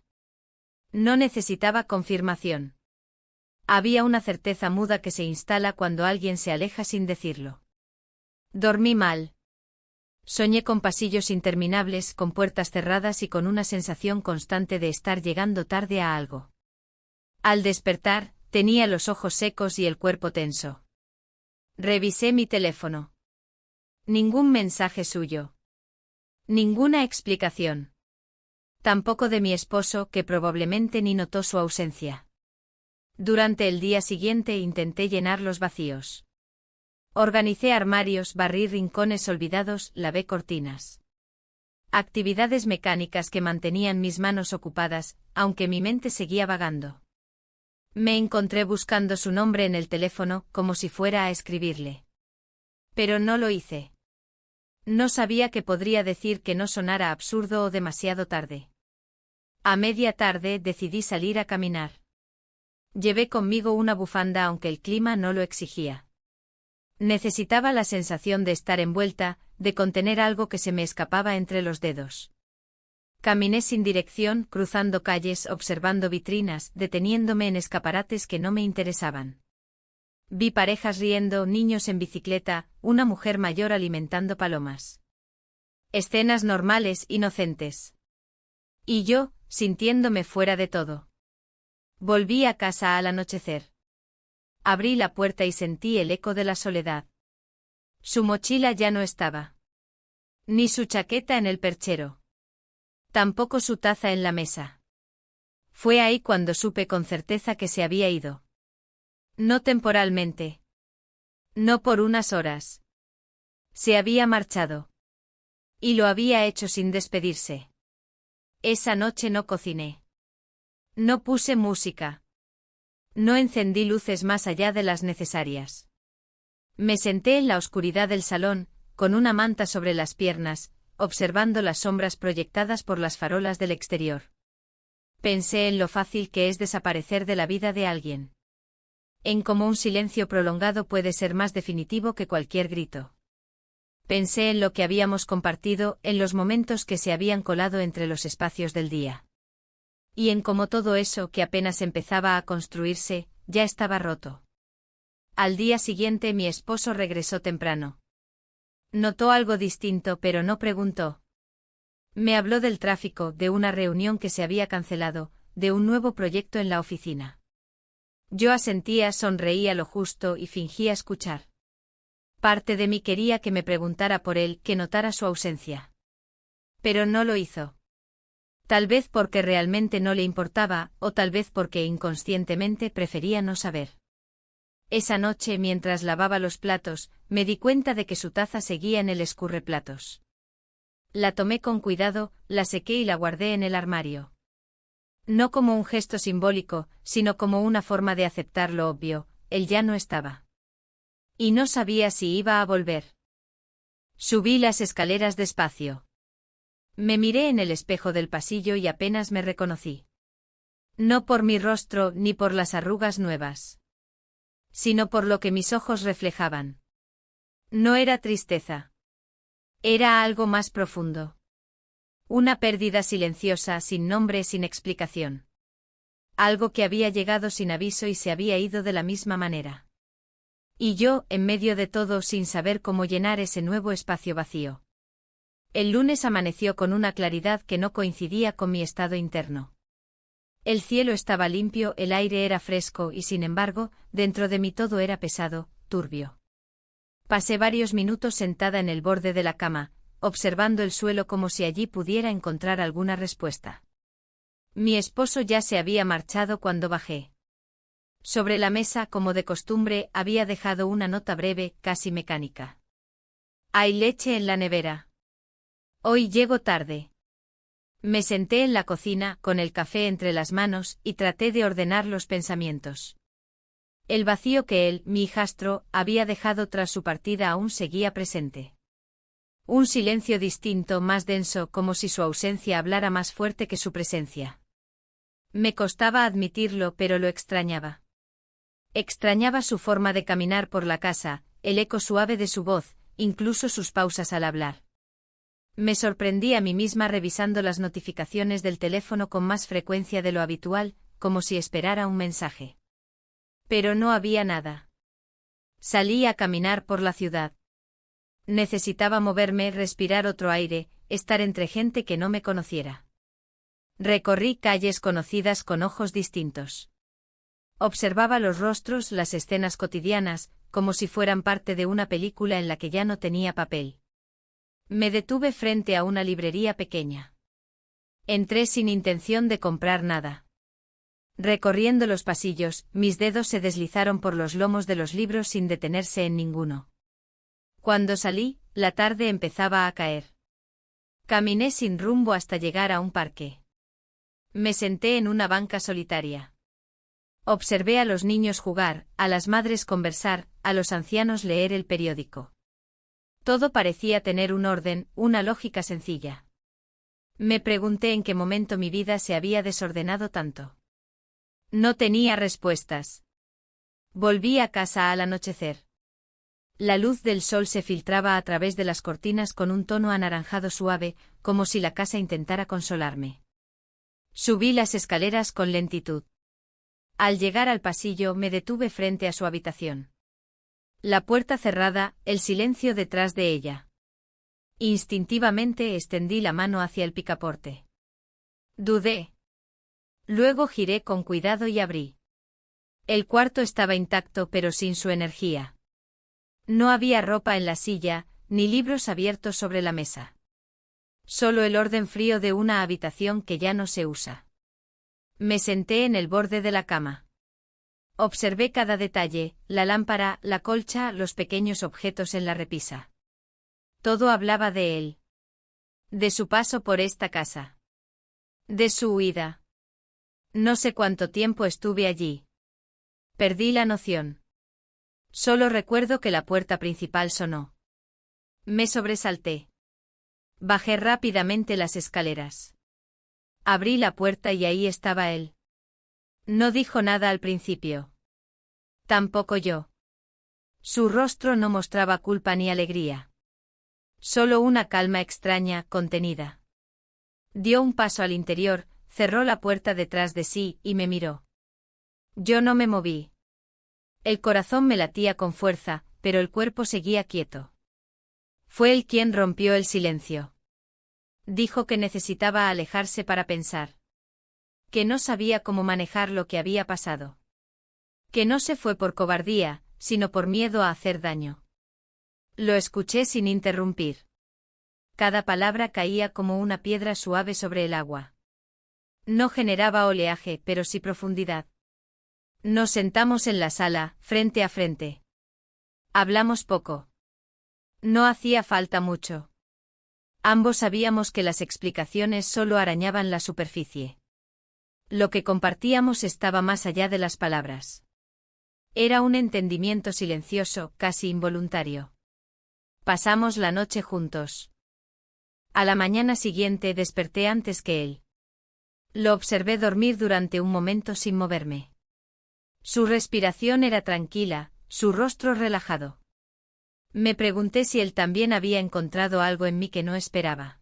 A: No necesitaba confirmación. Había una certeza muda que se instala cuando alguien se aleja sin decirlo. Dormí mal. Soñé con pasillos interminables, con puertas cerradas y con una sensación constante de estar llegando tarde a algo. Al despertar, tenía los ojos secos y el cuerpo tenso. Revisé mi teléfono. Ningún mensaje suyo. Ninguna explicación. Tampoco de mi esposo, que probablemente ni notó su ausencia. Durante el día siguiente intenté llenar los vacíos. Organicé armarios, barrí rincones olvidados, lavé cortinas. Actividades mecánicas que mantenían mis manos ocupadas, aunque mi mente seguía vagando. Me encontré buscando su nombre en el teléfono, como si fuera a escribirle. Pero no lo hice. No sabía qué podría decir que no sonara absurdo o demasiado tarde. A media tarde decidí salir a caminar. Llevé conmigo una bufanda aunque el clima no lo exigía. Necesitaba la sensación de estar envuelta, de contener algo que se me escapaba entre los dedos. Caminé sin dirección, cruzando calles, observando vitrinas, deteniéndome en escaparates que no me interesaban. Vi parejas riendo, niños en bicicleta, una mujer mayor alimentando palomas. Escenas normales, inocentes. Y yo, sintiéndome fuera de todo. Volví a casa al anochecer. Abrí la puerta y sentí el eco de la soledad. Su mochila ya no estaba. Ni su chaqueta en el perchero. Tampoco su taza en la mesa. Fue ahí cuando supe con certeza que se había ido. No temporalmente. No por unas horas. Se había marchado. Y lo había hecho sin despedirse. Esa noche no cociné. No puse música. No encendí luces más allá de las necesarias. Me senté en la oscuridad del salón, con una manta sobre las piernas, observando las sombras proyectadas por las farolas del exterior. Pensé en lo fácil que es desaparecer de la vida de alguien. En cómo un silencio prolongado puede ser más definitivo que cualquier grito. Pensé en lo que habíamos compartido, en los momentos que se habían colado entre los espacios del día. Y en cómo todo eso que apenas empezaba a construirse, ya estaba roto. Al día siguiente mi esposo regresó temprano. Notó algo distinto pero no preguntó. Me habló del tráfico, de una reunión que se había cancelado, de un nuevo proyecto en la oficina. Yo asentía, sonreía lo justo y fingía escuchar. Parte de mí quería que me preguntara por él, que notara su ausencia. Pero no lo hizo. Tal vez porque realmente no le importaba, o tal vez porque inconscientemente prefería no saber. Esa noche, mientras lavaba los platos, me di cuenta de que su taza seguía en el escurreplatos. La tomé con cuidado, la sequé y la guardé en el armario. No como un gesto simbólico, sino como una forma de aceptar lo obvio, él ya no estaba. Y no sabía si iba a volver. Subí las escaleras despacio. Me miré en el espejo del pasillo y apenas me reconocí. No por mi rostro ni por las arrugas nuevas. Sino por lo que mis ojos reflejaban. No era tristeza. Era algo más profundo. Una pérdida silenciosa, sin nombre, sin explicación. Algo que había llegado sin aviso y se había ido de la misma manera. Y yo, en medio de todo, sin saber cómo llenar ese nuevo espacio vacío. El lunes amaneció con una claridad que no coincidía con mi estado interno. El cielo estaba limpio, el aire era fresco y sin embargo, dentro de mí todo era pesado, turbio. Pasé varios minutos sentada en el borde de la cama, observando el suelo como si allí pudiera encontrar alguna respuesta. Mi esposo ya se había marchado cuando bajé. Sobre la mesa, como de costumbre, había dejado una nota breve, casi mecánica. Hay leche en la nevera. Hoy llego tarde. Me senté en la cocina, con el café entre las manos, y traté de ordenar los pensamientos. El vacío que él, mi hijastro, había dejado tras su partida aún seguía presente. Un silencio distinto, más denso, como si su ausencia hablara más fuerte que su presencia. Me costaba admitirlo, pero lo extrañaba. Extrañaba su forma de caminar por la casa, el eco suave de su voz, incluso sus pausas al hablar. Me sorprendí a mí misma revisando las notificaciones del teléfono con más frecuencia de lo habitual, como si esperara un mensaje. Pero no había nada. Salí a caminar por la ciudad. Necesitaba moverme, respirar otro aire, estar entre gente que no me conociera. Recorrí calles conocidas con ojos distintos. Observaba los rostros, las escenas cotidianas, como si fueran parte de una película en la que ya no tenía papel. Me detuve frente a una librería pequeña. Entré sin intención de comprar nada. Recorriendo los pasillos, mis dedos se deslizaron por los lomos de los libros sin detenerse en ninguno. Cuando salí, la tarde empezaba a caer. Caminé sin rumbo hasta llegar a un parque. Me senté en una banca solitaria. Observé a los niños jugar, a las madres conversar, a los ancianos leer el periódico. Todo parecía tener un orden, una lógica sencilla. Me pregunté en qué momento mi vida se había desordenado tanto. No tenía respuestas. Volví a casa al anochecer. La luz del sol se filtraba a través de las cortinas con un tono anaranjado suave, como si la casa intentara consolarme. Subí las escaleras con lentitud. Al llegar al pasillo me detuve frente a su habitación. La puerta cerrada, el silencio detrás de ella. Instintivamente extendí la mano hacia el picaporte. Dudé. Luego giré con cuidado y abrí. El cuarto estaba intacto pero sin su energía. No había ropa en la silla, ni libros abiertos sobre la mesa. Solo el orden frío de una habitación que ya no se usa. Me senté en el borde de la cama. Observé cada detalle, la lámpara, la colcha, los pequeños objetos en la repisa. Todo hablaba de él. De su paso por esta casa. De su huida. No sé cuánto tiempo estuve allí. Perdí la noción. Solo recuerdo que la puerta principal sonó. Me sobresalté. Bajé rápidamente las escaleras. Abrí la puerta y ahí estaba él. No dijo nada al principio. Tampoco yo. Su rostro no mostraba culpa ni alegría. Solo una calma extraña, contenida. Dio un paso al interior, cerró la puerta detrás de sí y me miró. Yo no me moví. El corazón me latía con fuerza, pero el cuerpo seguía quieto. Fue él quien rompió el silencio. Dijo que necesitaba alejarse para pensar. Que no sabía cómo manejar lo que había pasado. Que no se fue por cobardía, sino por miedo a hacer daño. Lo escuché sin interrumpir. Cada palabra caía como una piedra suave sobre el agua. No generaba oleaje, pero sí profundidad. Nos sentamos en la sala, frente a frente. Hablamos poco. No hacía falta mucho. Ambos sabíamos que las explicaciones solo arañaban la superficie. Lo que compartíamos estaba más allá de las palabras. Era un entendimiento silencioso, casi involuntario. Pasamos la noche juntos. A la mañana siguiente desperté antes que él. Lo observé dormir durante un momento sin moverme. Su respiración era tranquila, su rostro relajado. Me pregunté si él también había encontrado algo en mí que no esperaba.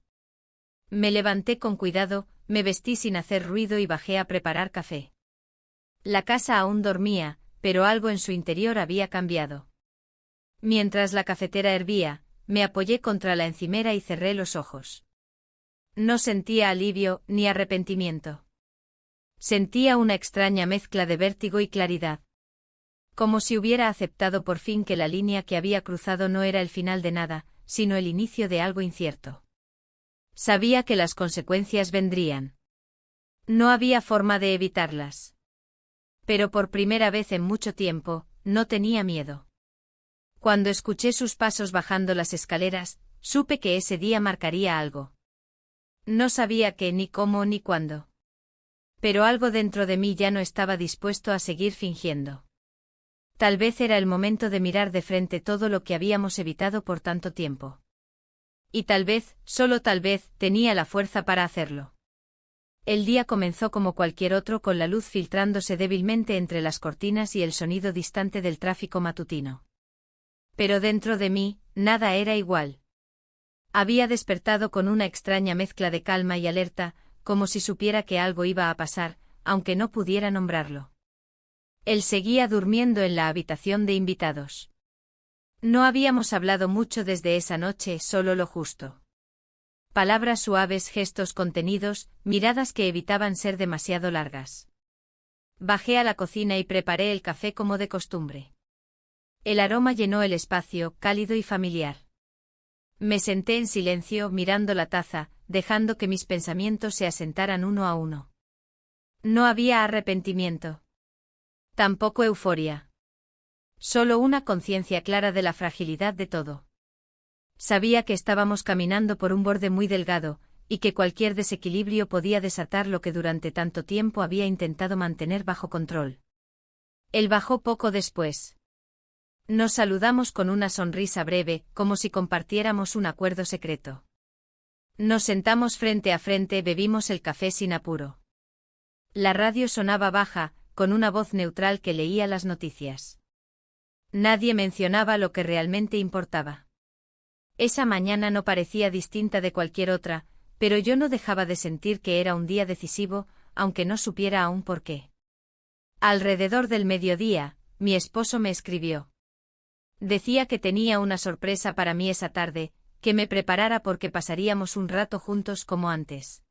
A: Me levanté con cuidado, me vestí sin hacer ruido y bajé a preparar café. La casa aún dormía, pero algo en su interior había cambiado. Mientras la cafetera hervía, me apoyé contra la encimera y cerré los ojos. No sentía alivio ni arrepentimiento. Sentía una extraña mezcla de vértigo y claridad. Como si hubiera aceptado por fin que la línea que había cruzado no era el final de nada, sino el inicio de algo incierto. Sabía que las consecuencias vendrían. No había forma de evitarlas. Pero por primera vez en mucho tiempo, no tenía miedo. Cuando escuché sus pasos bajando las escaleras, supe que ese día marcaría algo. No sabía qué, ni cómo, ni cuándo. Pero algo dentro de mí ya no estaba dispuesto a seguir fingiendo. Tal vez era el momento de mirar de frente todo lo que habíamos evitado por tanto tiempo. Y tal vez, solo tal vez, tenía la fuerza para hacerlo. El día comenzó como cualquier otro, con la luz filtrándose débilmente entre las cortinas y el sonido distante del tráfico matutino. Pero dentro de mí, nada era igual. Había despertado con una extraña mezcla de calma y alerta, como si supiera que algo iba a pasar, aunque no pudiera nombrarlo. Él seguía durmiendo en la habitación de invitados. No habíamos hablado mucho desde esa noche, solo lo justo. Palabras suaves, gestos contenidos, miradas que evitaban ser demasiado largas. Bajé a la cocina y preparé el café como de costumbre. El aroma llenó el espacio, cálido y familiar. Me senté en silencio mirando la taza, dejando que mis pensamientos se asentaran uno a uno. No había arrepentimiento. Tampoco euforia. Solo una conciencia clara de la fragilidad de todo. Sabía que estábamos caminando por un borde muy delgado, y que cualquier desequilibrio podía desatar lo que durante tanto tiempo había intentado mantener bajo control. Él bajó poco después. Nos saludamos con una sonrisa breve, como si compartiéramos un acuerdo secreto. Nos sentamos frente a frente, bebimos el café sin apuro. La radio sonaba baja, con una voz neutral que leía las noticias. Nadie mencionaba lo que realmente importaba. Esa mañana no parecía distinta de cualquier otra, pero yo no dejaba de sentir que era un día decisivo, aunque no supiera aún por qué. Alrededor del mediodía, mi esposo me escribió. Decía que tenía una sorpresa para mí esa tarde, que me preparara porque pasaríamos un rato juntos como antes.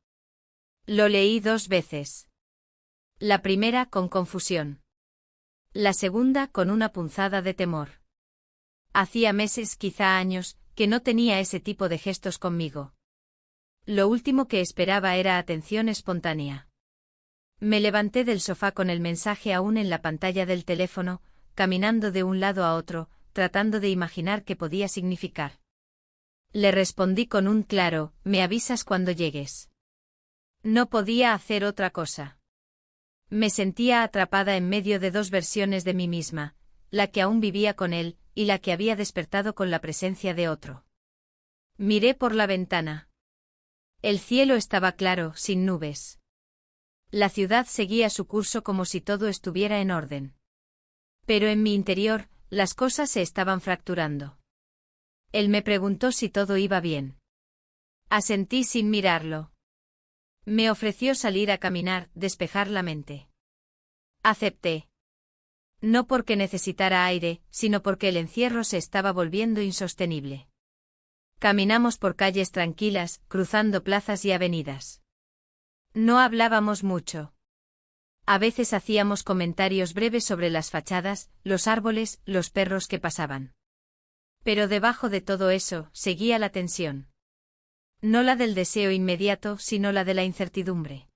A: Lo leí 2 veces. La primera con confusión. La segunda con una punzada de temor. Hacía meses, quizá años, que no tenía ese tipo de gestos conmigo. Lo último que esperaba era atención espontánea. Me levanté del sofá con el mensaje aún en la pantalla del teléfono, caminando de un lado a otro, tratando de imaginar qué podía significar. Le respondí con un claro, me avisas cuando llegues. No podía hacer otra cosa. Me sentía atrapada en medio de 2 versiones de mí misma, la que aún vivía con él, y la que había despertado con la presencia de otro. Miré por la ventana. El cielo estaba claro, sin nubes. La ciudad seguía su curso como si todo estuviera en orden. Pero en mi interior, las cosas se estaban fracturando. Él me preguntó si todo iba bien. Asentí sin mirarlo. Me ofreció salir a caminar, despejar la mente. Acepté. No porque necesitara aire, sino porque el encierro se estaba volviendo insostenible. Caminamos por calles tranquilas, cruzando plazas y avenidas. No hablábamos mucho. A veces hacíamos comentarios breves sobre las fachadas, los árboles, los perros que pasaban. Pero debajo de todo eso, seguía la tensión. No la del deseo inmediato, sino la de la incertidumbre.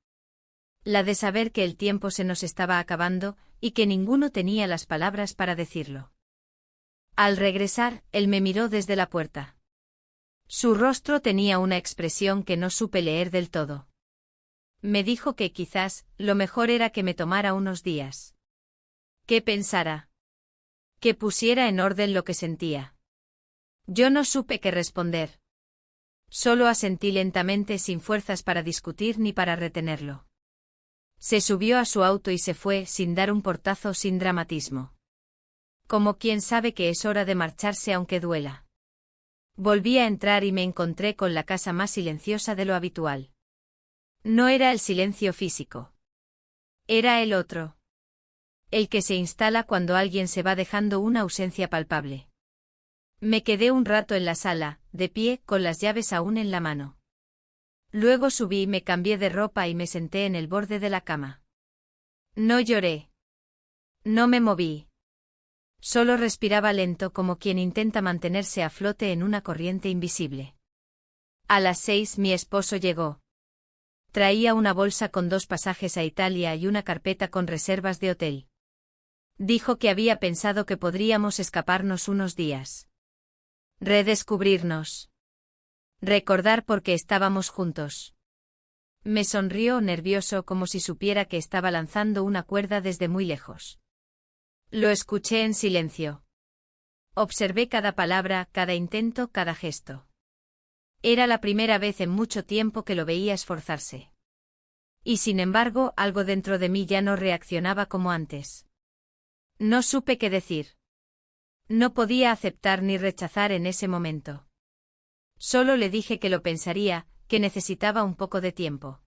A: La de saber que el tiempo se nos estaba acabando, y que ninguno tenía las palabras para decirlo. Al regresar, él me miró desde la puerta. Su rostro tenía una expresión que no supe leer del todo. Me dijo que quizás, lo mejor era que me tomara unos días. ¿Qué pensara? Que pusiera en orden lo que sentía. Yo no supe qué responder. Solo asentí lentamente sin fuerzas para discutir ni para retenerlo. Se subió a su auto y se fue sin dar un portazo, sin dramatismo. Como quien sabe que es hora de marcharse aunque duela. Volví a entrar y me encontré con la casa más silenciosa de lo habitual. No era el silencio físico. Era el otro. El que se instala cuando alguien se va dejando una ausencia palpable. Me quedé un rato en la sala, de pie, con las llaves aún en la mano. Luego subí, me cambié de ropa y me senté en el borde de la cama. No lloré. No me moví. Solo respiraba lento como quien intenta mantenerse a flote en una corriente invisible. A las 6 mi esposo llegó. Traía una bolsa con 2 pasajes a Italia y una carpeta con reservas de hotel. Dijo que había pensado que podríamos escaparnos unos días. Redescubrirnos. Recordar por qué estábamos juntos. Me sonrió nervioso como si supiera que estaba lanzando una cuerda desde muy lejos. Lo escuché en silencio. Observé cada palabra, cada intento, cada gesto. Era la primera vez en mucho tiempo que lo veía esforzarse. Y sin embargo, algo dentro de mí ya no reaccionaba como antes. No supe qué decir. No podía aceptar ni rechazar en ese momento. Solo le dije que lo pensaría, que necesitaba un poco de tiempo.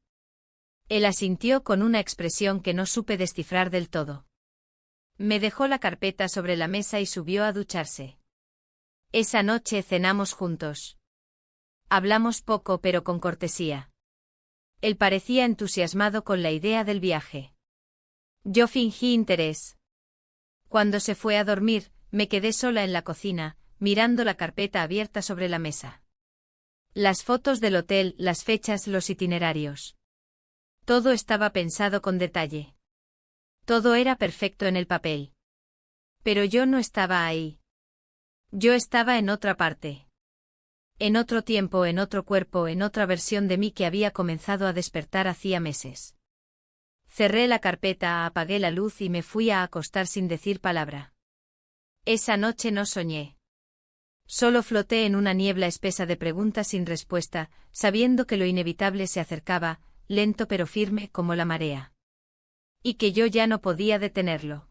A: Él asintió con una expresión que no supe descifrar del todo. Me dejó la carpeta sobre la mesa y subió a ducharse. Esa noche cenamos juntos. Hablamos poco pero con cortesía. Él parecía entusiasmado con la idea del viaje. Yo fingí interés. Cuando se fue a dormir, me quedé sola en la cocina, mirando la carpeta abierta sobre la mesa. Las fotos del hotel, las fechas, los itinerarios. Todo estaba pensado con detalle. Todo era perfecto en el papel. Pero yo no estaba ahí. Yo estaba en otra parte. En otro tiempo, en otro cuerpo, en otra versión de mí que había comenzado a despertar hacía meses. Cerré la carpeta, apagué la luz y me fui a acostar sin decir palabra. Esa noche no soñé. Solo floté en una niebla espesa de preguntas sin respuesta, sabiendo que lo inevitable se acercaba, lento pero firme como la marea. Y que yo ya no podía detenerlo.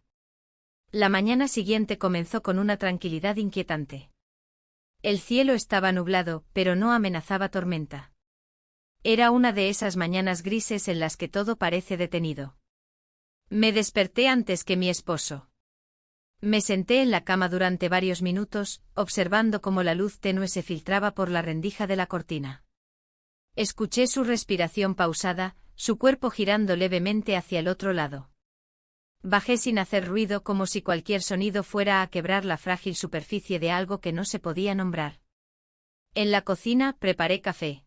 A: La mañana siguiente comenzó con una tranquilidad inquietante. El cielo estaba nublado, pero no amenazaba tormenta. Era una de esas mañanas grises en las que todo parece detenido. Me desperté antes que mi esposo. Me senté en la cama durante varios minutos, observando cómo la luz tenue se filtraba por la rendija de la cortina. Escuché su respiración pausada, su cuerpo girando levemente hacia el otro lado. Bajé sin hacer ruido como si cualquier sonido fuera a quebrar la frágil superficie de algo que no se podía nombrar. En la cocina preparé café.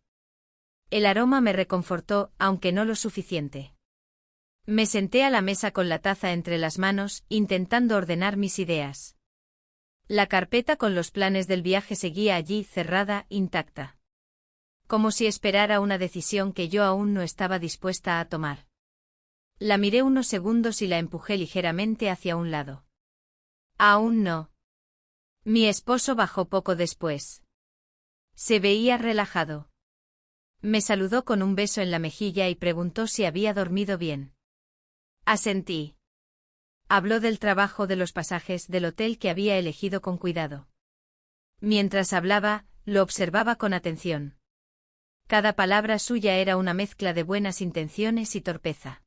A: El aroma me reconfortó, aunque no lo suficiente. Me senté a la mesa con la taza entre las manos, intentando ordenar mis ideas. La carpeta con los planes del viaje seguía allí, cerrada, intacta. Como si esperara una decisión que yo aún no estaba dispuesta a tomar. La miré unos segundos y la empujé ligeramente hacia un lado. Aún no. Mi esposo bajó poco después. Se veía relajado. Me saludó con un beso en la mejilla y preguntó si había dormido bien. Asentí. Habló del trabajo, de los pasajes, del hotel que había elegido con cuidado. Mientras hablaba, lo observaba con atención. Cada palabra suya era una mezcla de buenas intenciones y torpeza.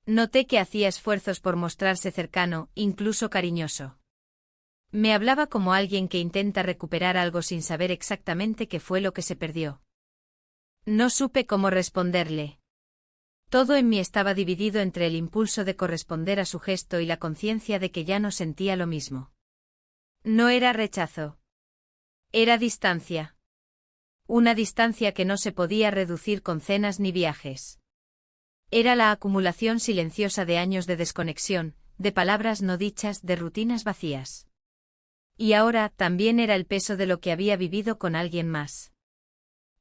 A: Noté que hacía esfuerzos por mostrarse cercano, incluso cariñoso. Me hablaba como alguien que intenta recuperar algo sin saber exactamente qué fue lo que se perdió. No supe cómo responderle. Todo en mí estaba dividido entre el impulso de corresponder a su gesto y la conciencia de que ya no sentía lo mismo. No era rechazo. Era distancia. Una distancia que no se podía reducir con cenas ni viajes. Era la acumulación silenciosa de años de desconexión, de palabras no dichas, de rutinas vacías. Y ahora también era el peso de lo que había vivido con alguien más.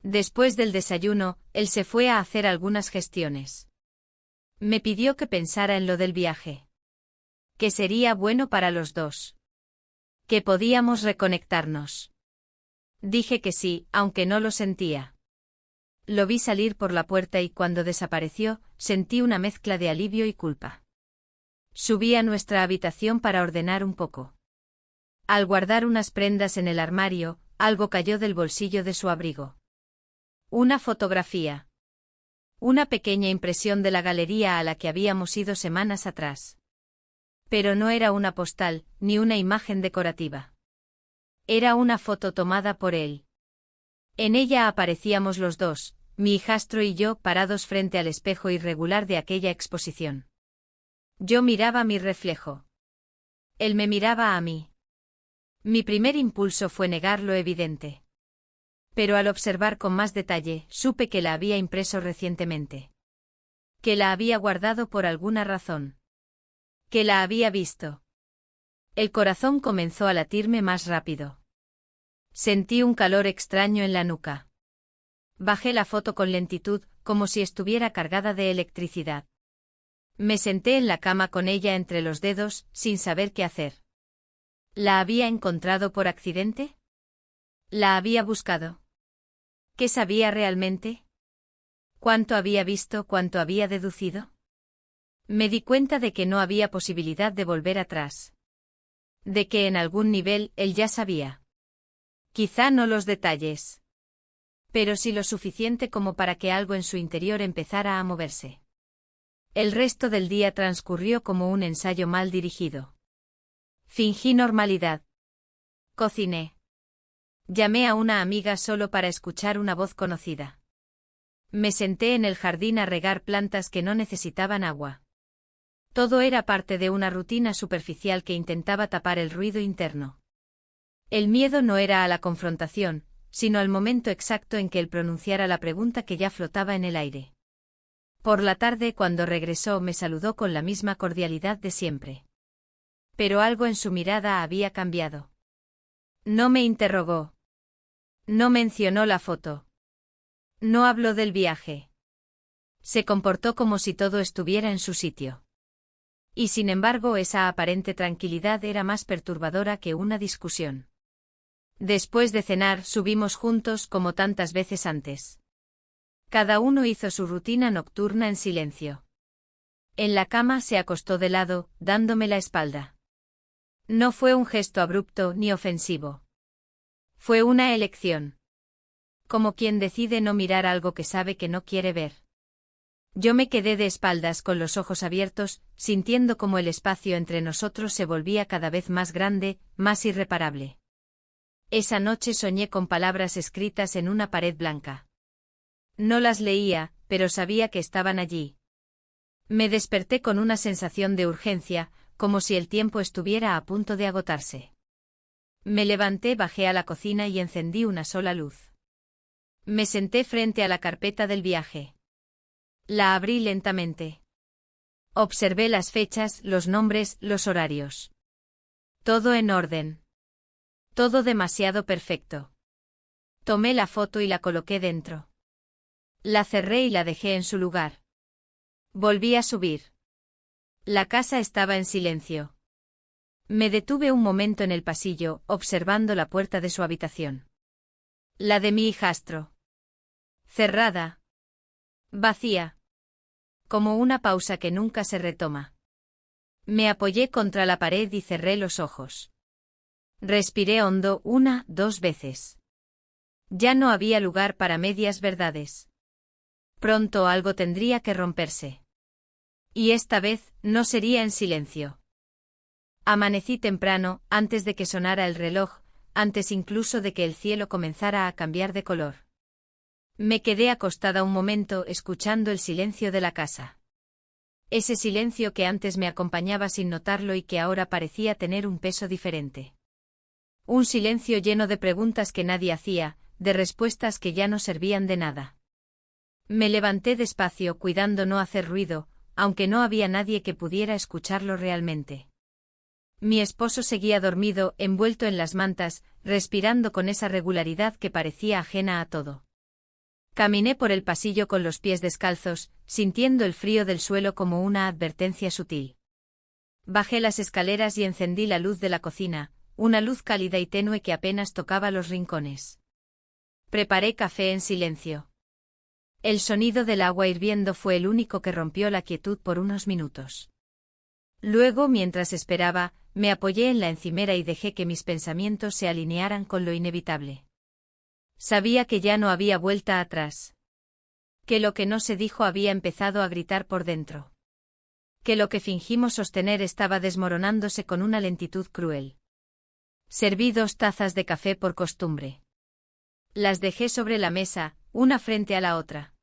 A: Después del desayuno, él se fue a hacer algunas gestiones. Me pidió que pensara en lo del viaje. Que sería bueno para los dos. Que podíamos reconectarnos. Dije que sí, aunque no lo sentía. Lo vi salir por la puerta y cuando desapareció, sentí una mezcla de alivio y culpa. Subí a nuestra habitación para ordenar un poco. Al guardar unas prendas en el armario, algo cayó del bolsillo de su abrigo. Una fotografía. Una pequeña impresión de la galería a la que habíamos ido semanas atrás. Pero no era una postal, ni una imagen decorativa. Era una foto tomada por él. En ella aparecíamos los dos, mi hijastro y yo, parados frente al espejo irregular de aquella exposición. Yo miraba mi reflejo. Él me miraba a mí. Mi primer impulso fue negar lo evidente. Pero al observar con más detalle, supe que la había impreso recientemente. Que la había guardado por alguna razón. Que la había visto. El corazón comenzó a latirme más rápido. Sentí un calor extraño en la nuca. Bajé la foto con lentitud, como si estuviera cargada de electricidad. Me senté en la cama con ella entre los dedos, sin saber qué hacer. ¿La había encontrado por accidente? ¿La había buscado? ¿Qué sabía realmente? ¿Cuánto había visto, cuánto había deducido? Me di cuenta de que no había posibilidad de volver atrás. De que en algún nivel él ya sabía. Quizá no los detalles. Pero sí lo suficiente como para que algo en su interior empezara a moverse. El resto del día transcurrió como un ensayo mal dirigido. Fingí normalidad. Cociné. Llamé a una amiga solo para escuchar una voz conocida. Me senté en el jardín a regar plantas que no necesitaban agua. Todo era parte de una rutina superficial que intentaba tapar el ruido interno. El miedo no era a la confrontación, sino al momento exacto en que él pronunciara la pregunta que ya flotaba en el aire. Por la tarde, cuando regresó, me saludó con la misma cordialidad de siempre. Pero algo en su mirada había cambiado. No me interrogó. No mencionó la foto. No habló del viaje. Se comportó como si todo estuviera en su sitio. Y sin embargo, esa aparente tranquilidad era más perturbadora que una discusión. Después de cenar, subimos juntos como tantas veces antes. Cada uno hizo su rutina nocturna en silencio. En la cama se acostó de lado, dándome la espalda. No fue un gesto abrupto ni ofensivo. Fue una elección. Como quien decide no mirar algo que sabe que no quiere ver. Yo me quedé de espaldas con los ojos abiertos, sintiendo como el espacio entre nosotros se volvía cada vez más grande, más irreparable. Esa noche soñé con palabras escritas en una pared blanca. No las leía, pero sabía que estaban allí. Me desperté con una sensación de urgencia, como si el tiempo estuviera a punto de agotarse. Me levanté, bajé a la cocina y encendí una sola luz. Me senté frente a la carpeta del viaje. La abrí lentamente. Observé las fechas, los nombres, los horarios. Todo en orden. Todo demasiado perfecto. Tomé la foto y la coloqué dentro. La cerré y la dejé en su lugar. Volví a subir. La casa estaba en silencio. Me detuve un momento en el pasillo, observando la puerta de su habitación. La de mi hijastro. Cerrada. Vacía. Como una pausa que nunca se retoma. Me apoyé contra la pared y cerré los ojos. Respiré hondo 1, 2 veces. Ya no había lugar para medias verdades. Pronto algo tendría que romperse. Y esta vez no sería en silencio. Amanecí temprano, antes de que sonara el reloj, antes incluso de que el cielo comenzara a cambiar de color. Me quedé acostada un momento escuchando el silencio de la casa. Ese silencio que antes me acompañaba sin notarlo y que ahora parecía tener un peso diferente. Un silencio lleno de preguntas que nadie hacía, de respuestas que ya no servían de nada. Me levanté despacio cuidando no hacer ruido, aunque no había nadie que pudiera escucharlo realmente. Mi esposo seguía dormido, envuelto en las mantas, respirando con esa regularidad que parecía ajena a todo. Caminé por el pasillo con los pies descalzos, sintiendo el frío del suelo como una advertencia sutil. Bajé las escaleras y encendí la luz de la cocina, una luz cálida y tenue que apenas tocaba los rincones. Preparé café en silencio. El sonido del agua hirviendo fue el único que rompió la quietud por unos minutos. Luego, mientras esperaba, me apoyé en la encimera y dejé que mis pensamientos se alinearan con lo inevitable. Sabía que ya no había vuelta atrás. Que lo que no se dijo había empezado a gritar por dentro. Que lo que fingimos sostener estaba desmoronándose con una lentitud cruel. Serví 2 tazas de café por costumbre. Las dejé sobre la mesa, una frente a la otra.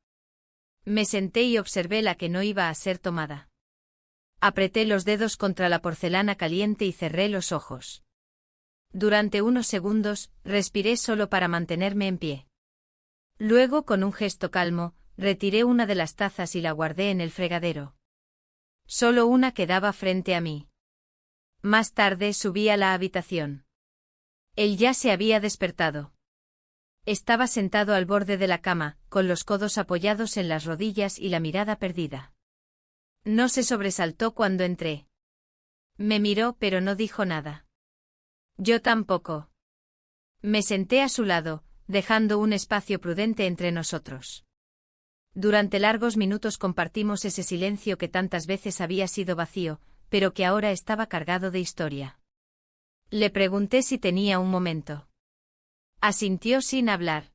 A: Me senté y observé la que no iba a ser tomada. Apreté los dedos contra la porcelana caliente y cerré los ojos. Durante unos segundos, respiré solo para mantenerme en pie. Luego, con un gesto calmo, retiré una de las tazas y la guardé en el fregadero. Solo una quedaba frente a mí. Más tarde subí a la habitación. Él ya se había despertado. Estaba sentado al borde de la cama, con los codos apoyados en las rodillas y la mirada perdida. No se sobresaltó cuando entré. Me miró pero no dijo nada. Yo tampoco. Me senté a su lado, dejando un espacio prudente entre nosotros. Durante largos minutos compartimos ese silencio que tantas veces había sido vacío, pero que ahora estaba cargado de historia. Le pregunté si tenía un momento. Asintió sin hablar.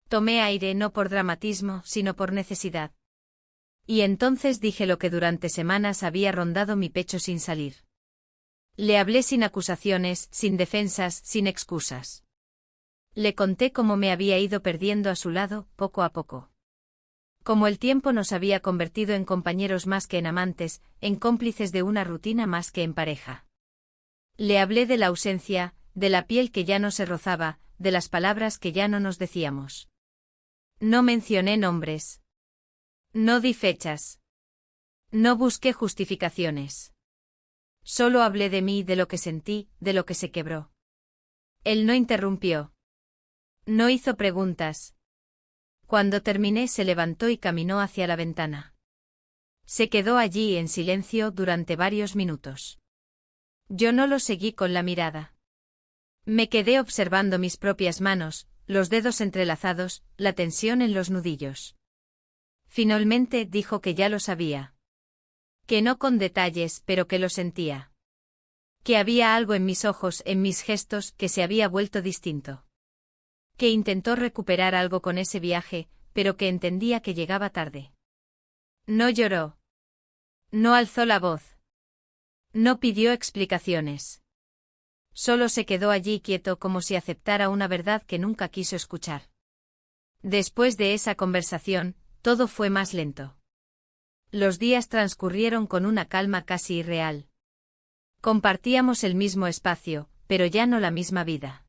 A: Tomé aire no por dramatismo, sino por necesidad. Y entonces dije lo que durante semanas había rondado mi pecho sin salir. Le hablé sin acusaciones, sin defensas, sin excusas. Le conté cómo me había ido perdiendo a su lado, poco a poco. Cómo el tiempo nos había convertido en compañeros más que en amantes, en cómplices de una rutina más que en pareja. Le hablé de la ausencia, de la piel que ya no se rozaba, de las palabras que ya no nos decíamos. No mencioné nombres. No di fechas. No busqué justificaciones. Solo hablé de mí, de lo que sentí, de lo que se quebró. Él no interrumpió. No hizo preguntas. Cuando terminé se levantó y caminó hacia la ventana. Se quedó allí en silencio durante varios minutos. Yo no lo seguí con la mirada. Me quedé observando mis propias manos, los dedos entrelazados, la tensión en los nudillos. Finalmente dijo que ya lo sabía. Que no con detalles, pero que lo sentía. Que había algo en mis ojos, en mis gestos, que se había vuelto distinto. Que intentó recuperar algo con ese viaje, pero que entendía que llegaba tarde. No lloró. No alzó la voz. No pidió explicaciones. Solo se quedó allí quieto como si aceptara una verdad que nunca quiso escuchar. Después de esa conversación, todo fue más lento. Los días transcurrieron con una calma casi irreal. Compartíamos el mismo espacio, pero ya no la misma vida.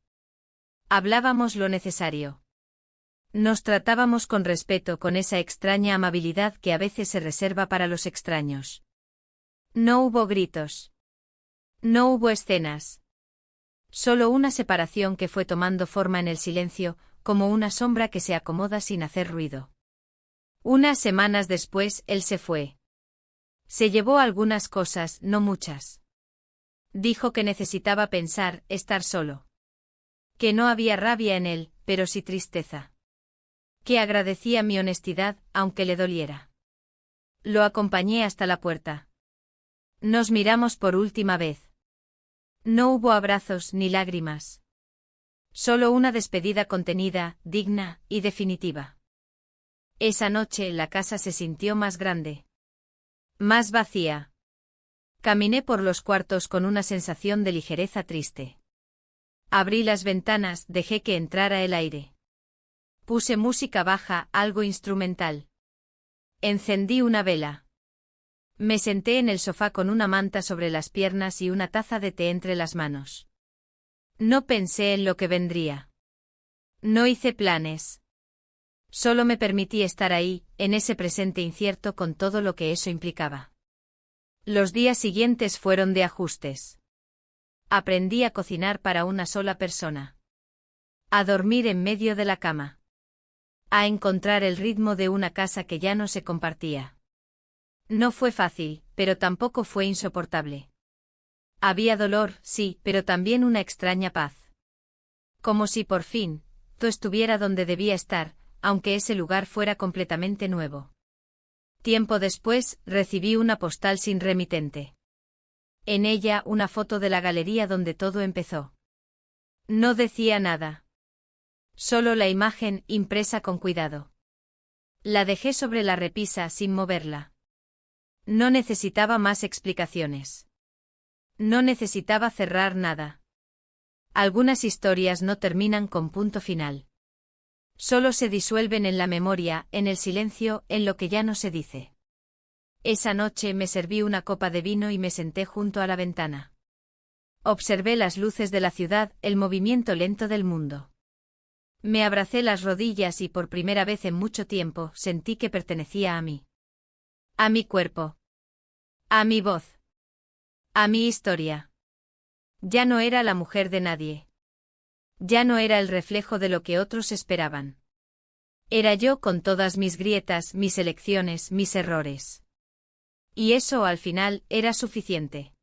A: Hablábamos lo necesario. Nos tratábamos con respeto, con esa extraña amabilidad que a veces se reserva para los extraños. No hubo gritos. No hubo escenas. Solo una separación que fue tomando forma en el silencio, como una sombra que se acomoda sin hacer ruido. Unas semanas después, él se fue. Se llevó algunas cosas, no muchas. Dijo que necesitaba pensar, estar solo. Que no había rabia en él, pero sí tristeza. Que agradecía mi honestidad, aunque le doliera. Lo acompañé hasta la puerta. Nos miramos por última vez. No hubo abrazos ni lágrimas. Solo una despedida contenida, digna y definitiva. Esa noche la casa se sintió más grande. Más vacía. Caminé por los cuartos con una sensación de ligereza triste. Abrí las ventanas, dejé que entrara el aire. Puse música baja, algo instrumental. Encendí una vela. Me senté en el sofá con una manta sobre las piernas y una taza de té entre las manos. No pensé en lo que vendría. No hice planes. Solo me permití estar ahí, en ese presente incierto con todo lo que eso implicaba. Los días siguientes fueron de ajustes. Aprendí a cocinar para una sola persona. A dormir en medio de la cama. A encontrar el ritmo de una casa que ya no se compartía. No fue fácil, pero tampoco fue insoportable. Había dolor, sí, pero también una extraña paz. Como si por fin, todo estuviera donde debía estar, aunque ese lugar fuera completamente nuevo. Tiempo después, recibí una postal sin remitente. En ella una foto de la galería donde todo empezó. No decía nada. Solo la imagen, impresa con cuidado. La dejé sobre la repisa sin moverla. No necesitaba más explicaciones. No necesitaba cerrar nada. Algunas historias no terminan con punto final. Solo se disuelven en la memoria, en el silencio, en lo que ya no se dice. Esa noche me serví una copa de vino y me senté junto a la ventana. Observé las luces de la ciudad, el movimiento lento del mundo. Me abracé las rodillas y por primera vez en mucho tiempo sentí que pertenecía a mí. A mi cuerpo. A mi voz. A mi historia. Ya no era la mujer de nadie. Ya no era el reflejo de lo que otros esperaban. Era yo con todas mis grietas, mis elecciones, mis errores. Y eso al final era suficiente.